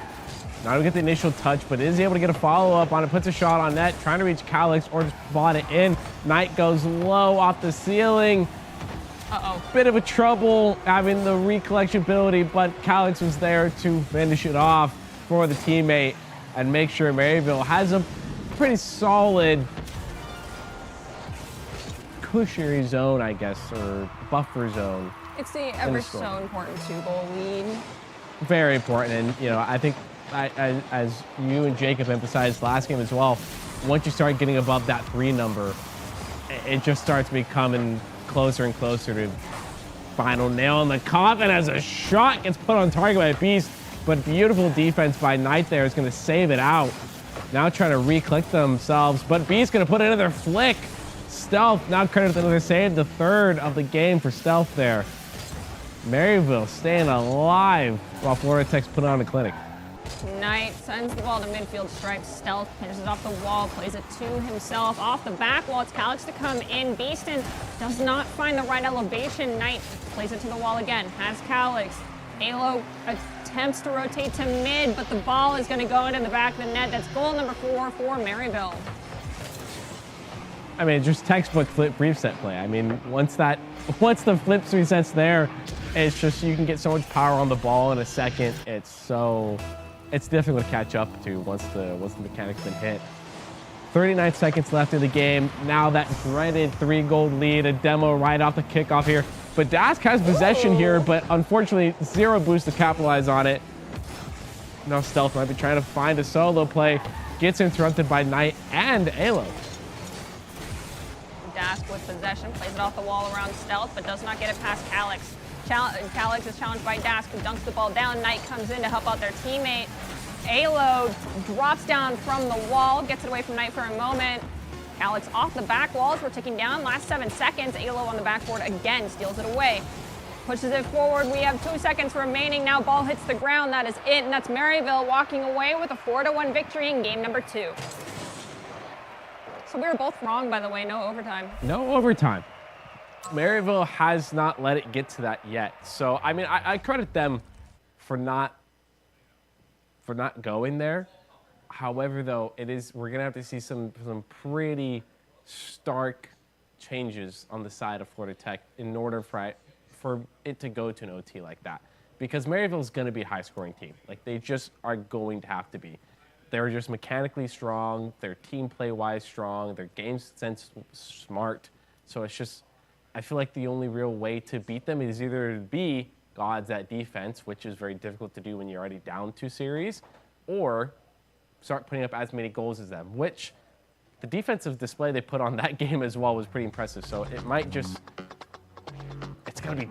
Not able to get the initial touch, but is able to get a follow-up on it. Puts a shot on net, trying to reach Calix or just bought it in. Knight goes low off the ceiling. Bit of a trouble having the recollection ability, but Calix was there to finish it off for the teammate and make sure Maryville has a pretty solid cushiony zone, I guess, or buffer zone. It's the ever so important 2-goal lead. Very important, and you know, I think as you and Jacob emphasized last game as well, once you start getting above that 3 number, it just starts becoming closer and closer to Final nail in the coffin as a shot gets put on target by Beast, but beautiful defense by Knight there is going to save it out. Now trying to re-click themselves, but Beast going to put another flick. Stealth now credited with another save, the third of the game for Stealth there. Maryville staying alive while Florida Tech's put on a clinic. Knight sends the ball to midfield stripe. Stealth pitches it off the wall, plays it to himself. Off the back wall, it's Calix to come in. Beaston does not find the right elevation. Knight plays it to the wall again, has Calix. Alo attempts to rotate to mid, but the ball is going to go into the back of the net. That's goal number 4 for Maryville. I mean, just textbook flip reset play. I mean, once the flip resets there, it's just you can get so much power on the ball in a second. It's difficult to catch up to once the mechanic's been hit. 39 seconds left in the game. Now that dreaded 3-goal lead, a demo right off the kickoff here. But Dask has possession here, but unfortunately, 0 boost to capitalize on it. Now Stealth might be trying to find a solo play. Gets interrupted by Knight and Alo. Dask with possession, plays it off the wall around Stealth, but does not get it past Calix. Calix is challenged by Dask, who dunks the ball down. Knight comes in to help out their teammate. Alo drops down from the wall, gets it away from Knight for a moment. Calix off the back walls, we're ticking down. Last 7 seconds, Alo on the backboard again, steals it away. Pushes it forward, we have 2 seconds remaining. Now ball hits the ground, that is it, and that's Maryville walking away with a 4-1 victory in game number 2. So we were both wrong, by the way, no overtime. No overtime. Maryville has not let it get to that yet. So, I mean, I credit them for not going there. However, though, we're gonna have to see some pretty stark changes on the side of Florida Tech in order for it to go to an OT like that. Because Maryville is gonna be a high-scoring team. Like, they just are going to have to be. They're just mechanically strong, their team play-wise strong, their game sense smart. So it's just, I feel like the only real way to beat them is either to be gods at defense, which is very difficult to do when you're already down 2 series, or start putting up as many goals as them, which the defensive display they put on that game as well was pretty impressive. So it might just, it's gonna be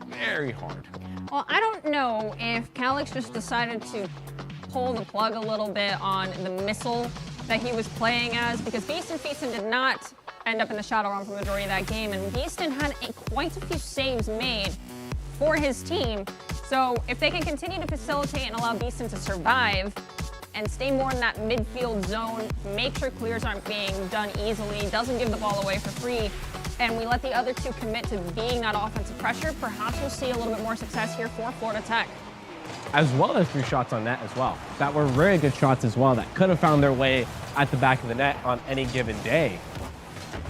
very hard. Well, I don't know if Calix just decided to pull the plug a little bit on the missile that he was playing as, because Beaston did not end up in the shadow realm for the majority of that game, and Beaston had quite a few saves made for his team. So if they can continue to facilitate and allow Beaston to survive and stay more in that midfield zone, make sure clears aren't being done easily, doesn't give the ball away for free, and we let the other 2 commit to being that offensive pressure, perhaps we'll see a little bit more success here for Florida Tech. As well as 3 shots on net as well. That were very good shots as well that could have found their way at the back of the net on any given day.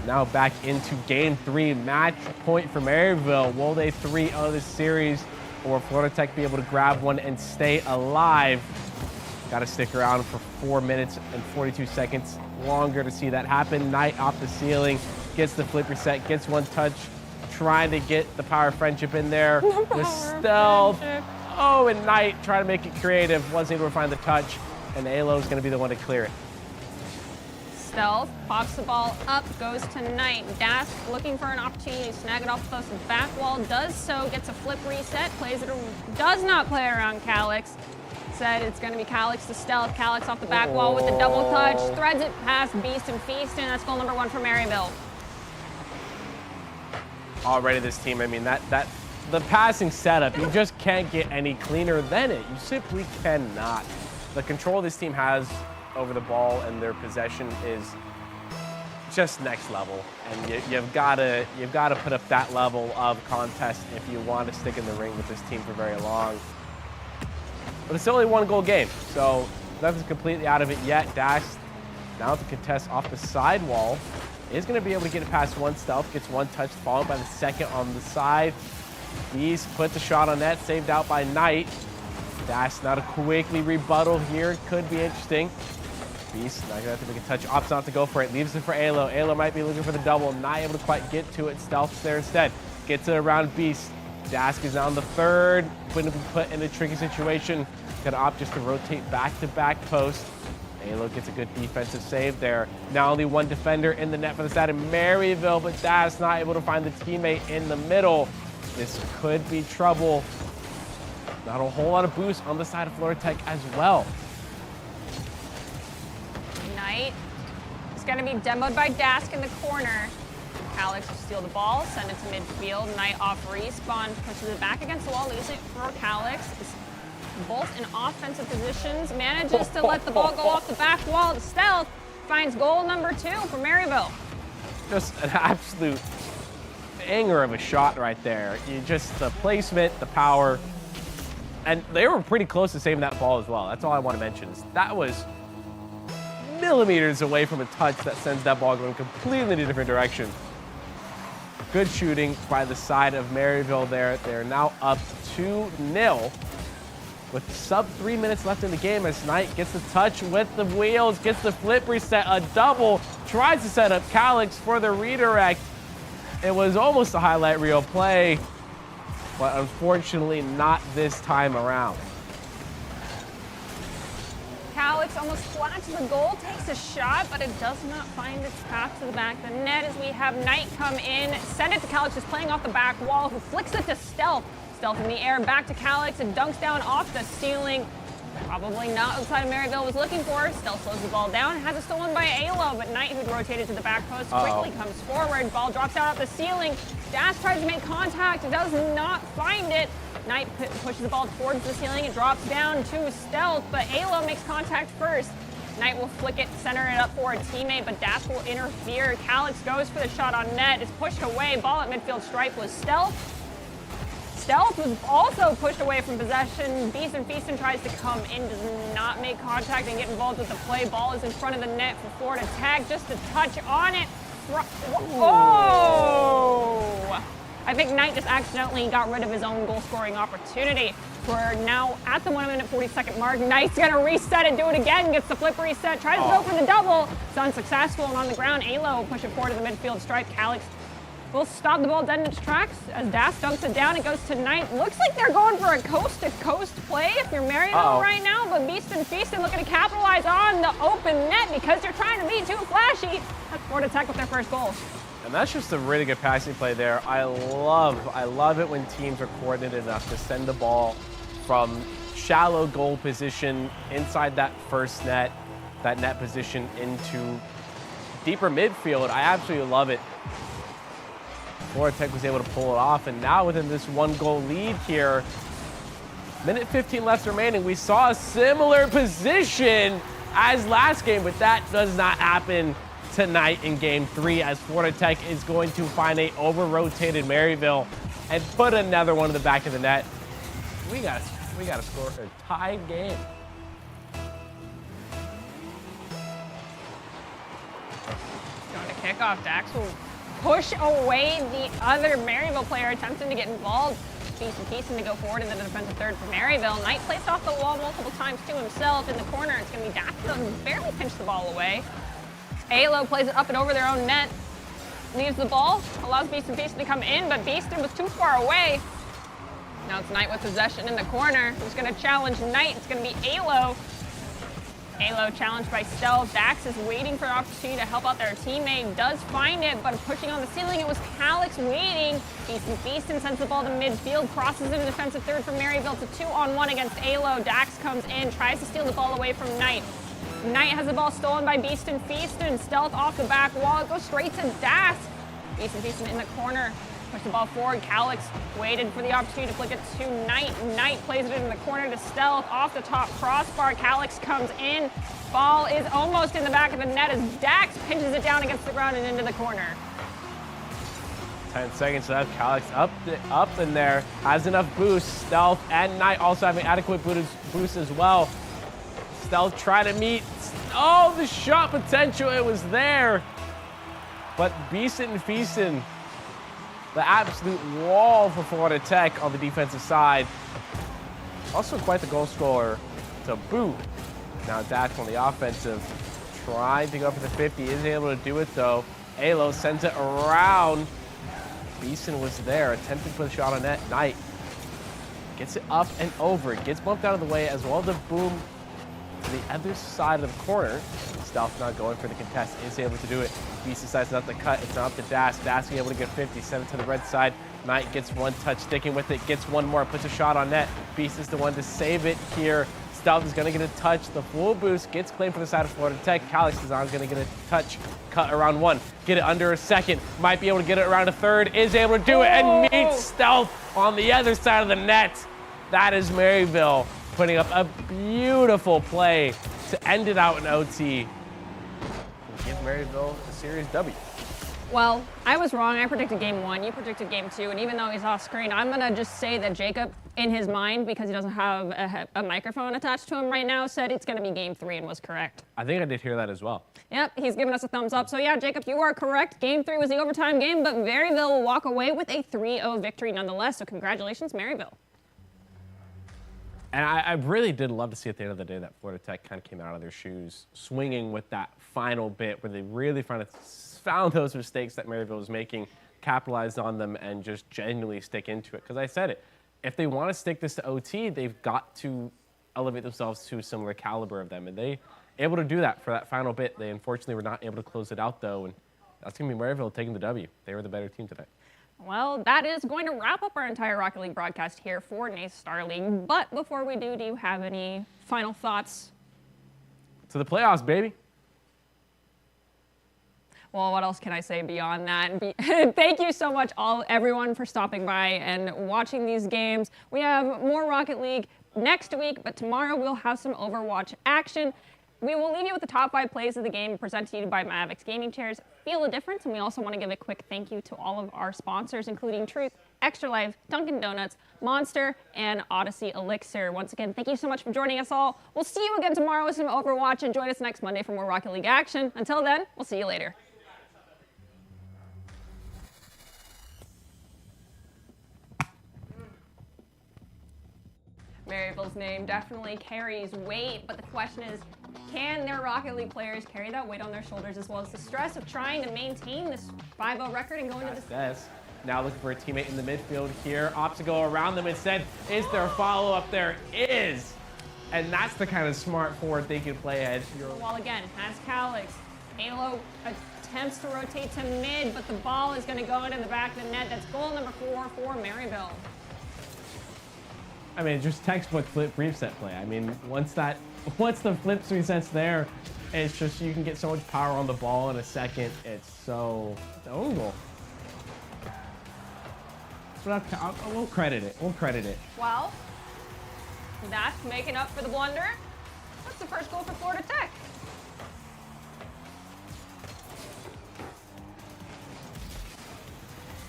Now back into game 3, match point for Maryville. Will they 3-0 this series, or will Florida Tech be able to grab one and stay alive? Got to stick around for 4 minutes and 42 seconds longer to see that happen. Knight off the ceiling, gets the flip reset, gets 1 touch, trying to get the power of friendship in there. The stealth. Oh, and Knight trying to make it creative, wasn't able to find the touch, and Alo's going to be the one to clear it. Stealth pops the ball up, goes to Knight. Dask looking for an opportunity to snag it off the back wall, does so, gets a flip reset, plays it, does not play around Calix. Said it's going to be Calix to Stealth. Calix off the back wall with the double touch, threads it past Beast and Feast, and that's goal number 1 for Maryville. Already this team, I mean, the passing setup, you just can't get any cleaner than it. You simply cannot. The control this team has over the ball and their possession is just next level, and you've got to put up that level of contest if you want to stick in the ring with this team for very long. But it's only 1-goal game, so nothing's completely out of it yet. Dash now to contest off the side wall, is going to be able to get it past 1 Stealth, gets 1 touch, followed by the second on the side. Beast puts a shot on net, saved out by Knight. Dash now to quickly rebuttal here, could be interesting. Beast not gonna have to make a touch, opts not to go for it, leaves it for Alo. Alo might be looking for the double, not able to quite get to it. Stealth's there instead, gets it around Beast. Dask is now on the 3rd, going to be put in a tricky situation. Gonna opt just to rotate back-to-back post. Alo gets a good defensive save there. Now only 1 defender in the net for the side of Maryville, but Dask not able to find the teammate in the middle. This could be trouble. Not a whole lot of boost on the side of Florida Tech as well. Knight is going to be demoed by Dask in the corner. Alex will steal the ball, send it to midfield. Knight off respawn, pushes it back against the wall, leaves it for Calix. Both in offensive positions, manages to let the ball go off the back wall to Stealth. Finds goal number 2 for Maryville. Just an absolute banger of a shot right there. Just the placement, the power, and they were pretty close to saving that ball as well. That's all I want to mention. That was millimeters away from a touch that sends that ball going completely in a different direction. Good shooting by the side of Maryville there. They're now up 2-0 with sub 3 minutes left in the game as Knight gets the touch with the wheels, gets the flip reset, a double, tries to set up Calix for the redirect. It was almost a highlight reel play, but unfortunately not this time around. Calix almost flat to the goal, takes a shot, but it does not find its path to the back of the net as we have Knight come in, send it to Calix, just playing off the back wall, who flicks it to Stealth. Stealth in the air, back to Calix, and dunks down off the ceiling. Probably not what the side of Maryville was looking for. Stealth slows the ball down, has it stolen by Alo, but Knight, who'd rotated to the back post, quickly comes forward. Ball drops out off the ceiling. Dash tries to make contact, does not find it. Knight pushes the ball towards the ceiling. It drops down to Stealth, but Alo makes contact first. Knight will flick it, center it up for a teammate, but Dash will interfere. Calix goes for the shot on net. It's pushed away. Ball at midfield stripe was Stealth. Stealth was also pushed away from possession. Feaston tries to come in, does not make contact and get involved with the play. Ball is in front of the net for Florida Tech. Just a touch on it. Oh! I think Knight just accidentally got rid of his own goal-scoring opportunity. We're now at the 1 minute 40-second mark. Knight's gonna reset it, do it again, gets the flip reset, tries to go for the double. It's unsuccessful, and on the ground, Alo will push it forward to the midfield stripe. Calix will stop the ball dead in its tracks as Das dunks it down. It goes to Knight. Looks like they're going for a coast-to-coast play if you're Maryville right now, but Feaston looking to capitalize on the open net because they're trying to be too flashy. That's Florida Tech with their first goal. And that's just a really good passing play there. I love it when teams are coordinated enough to send the ball from shallow goal position inside that first net, that net position into deeper midfield. I absolutely love it. Florida Tech was able to pull it off, and now within this 1-goal lead here, minute 15 left remaining, we saw a similar position as last game, but that does not happen tonight in game 3 as Florida Tech is going to find a over-rotated Maryville and put another one in the back of the net. We got to score a tied game. Going to kick off. Dax will push away the other Maryville player attempting to get involved. Feaston to go forward in the defensive third for Maryville. Knight placed off the wall multiple times to himself in the corner. It's going to be Dax who barely pinched the ball away. Alo plays it up and over their own net. Leaves the ball, allows Feaston to come in, but Feaston was too far away. Now it's Knight with possession in the corner. Who's going to challenge Knight? It's going to be Alo. Alo challenged by Stealth. Dax is waiting for an opportunity to help out their teammate. Does find it, but pushing on the ceiling, it was Calix waiting. Feaston sends the ball to midfield, crosses into defensive third for Maryville to 2-on-1 against Alo. Dax comes in, tries to steal the ball away from Knight. Knight has the ball stolen by Feaston. Stealth off the back wall. It goes straight to Dax. Feaston in the corner. Push the ball forward. Calix waited for the opportunity to flick it to Knight. Knight plays it in the corner to Stealth. Off the top crossbar. Calix comes in. Ball is almost in the back of the net as Dax pinches it down against the ground and into the corner. 10 seconds left. Calix up in there. Has enough boost. Stealth and Knight also having adequate boost as well. Stealth trying to meet. Oh, the shot potential. It was there. But Feaston, the absolute wall for Florida Tech on the defensive side. Also quite the goal scorer to boot. Now Dash on the offensive, trying to go for the 50, isn't able to do it though. Alo sends it around. Beeson was there, attempting to put a shot on net. Knight gets it up and over. It gets bumped out of the way as well. The boom to the other side of the corner. Stealth not going for the contest, is able to do it. Beast decides not to cut, it's not the dash. Dash able to get 57 to the red side. Knight gets one touch, sticking with it, gets one more, puts a shot on net. Beast is the one to save it here. Stealth is going to get a touch. The full boost gets claimed for the side of Florida Tech. Calix is going to get a touch, cut around one, get it under a second, might be able to get it around a third, is able to do it, and meets Stealth on the other side of the net. That is Maryville putting up a beautiful play to end it out in OT. And give Maryville a series W. Well, I was wrong. I predicted game 1. You predicted game 2. And even though he's off screen, I'm going to just say that Jacob, in his mind, because he doesn't have a microphone attached to him right now, said it's going to be game 3 and was correct. I think I did hear that as well. Yep, he's giving us a thumbs up. So yeah, Jacob, you are correct. Game 3 was the overtime game, but Maryville will walk away with a 3-0 victory nonetheless. So congratulations, Maryville. And I really did love to see at the end of the day that Florida Tech kind of came out of their shoes swinging with that final bit where they really found those mistakes that Maryville was making, capitalized on them, and just genuinely stick into it. Because I said it, if they want to stick this to OT, they've got to elevate themselves to a similar caliber of them. And they able to do that for that final bit. They unfortunately were not able to close it out, though. And that's going to be Maryville taking the W. They were the better team today. Well, that is going to wrap up our entire Rocket League broadcast here for NACE Star League. But before we do you have any final thoughts? To the playoffs, baby. Well, what else can I say beyond that? Thank you so much, everyone, for stopping by and watching these games. We have more Rocket League next week, but tomorrow we'll have some Overwatch action. We will leave you with the top 5 plays of the game presented to you by Mavix Gaming Chairs. Feel the difference, and we also want to give a quick thank you to all of our sponsors, including Truth, Extra Life, Dunkin' Donuts, Monster, and Odyssey Elixir. Once again, thank you so much for joining us all. We'll see you again tomorrow with some Overwatch, and join us next Monday for more Rocket League action. Until then, we'll see you later. Maryville's name definitely carries weight, but the question is, can their Rocket League players carry that weight on their shoulders as well as the stress of trying to maintain this 5-0 record and go into this? Now looking for a teammate in the midfield here. Opts to go around them instead. Is there a follow-up? There is. And that's the kind of smart forward they can play ahead. Wall again has Calix. Halo attempts to rotate to mid, but the ball is going to go into the back of the net. That's goal number 4 for Maryville. I mean, just textbook flip reset play. I mean, once the flip reset's there, it's just you can get so much power on the ball in a second. It's so own goal. We'll credit it. We'll credit it. Well, that's making up for the blunder. That's the first goal for Florida Tech.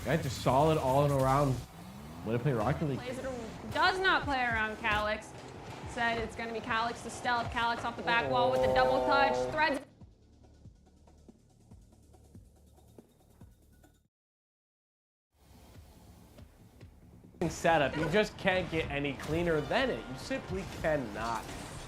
Guys, just solid all around. Way to play Rocket League. Does not play around Calix. Said it's going to be Calix to stealth. Calix off the back wall with the double touch. Threads. Setup. You just can't get any cleaner than it. You simply cannot.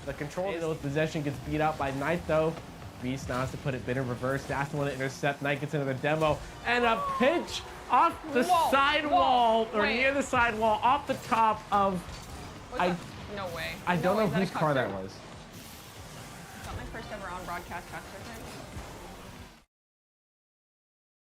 The control of those possession gets beat out by Knight, though. Beast now has to put it in reverse. That's the one to intercept. Knight gets into the demo. And a pitch off the sidewall, or near the sidewall, off the top of... No way. I don't know whose car that was. Is that my first ever on broadcast touch, I think?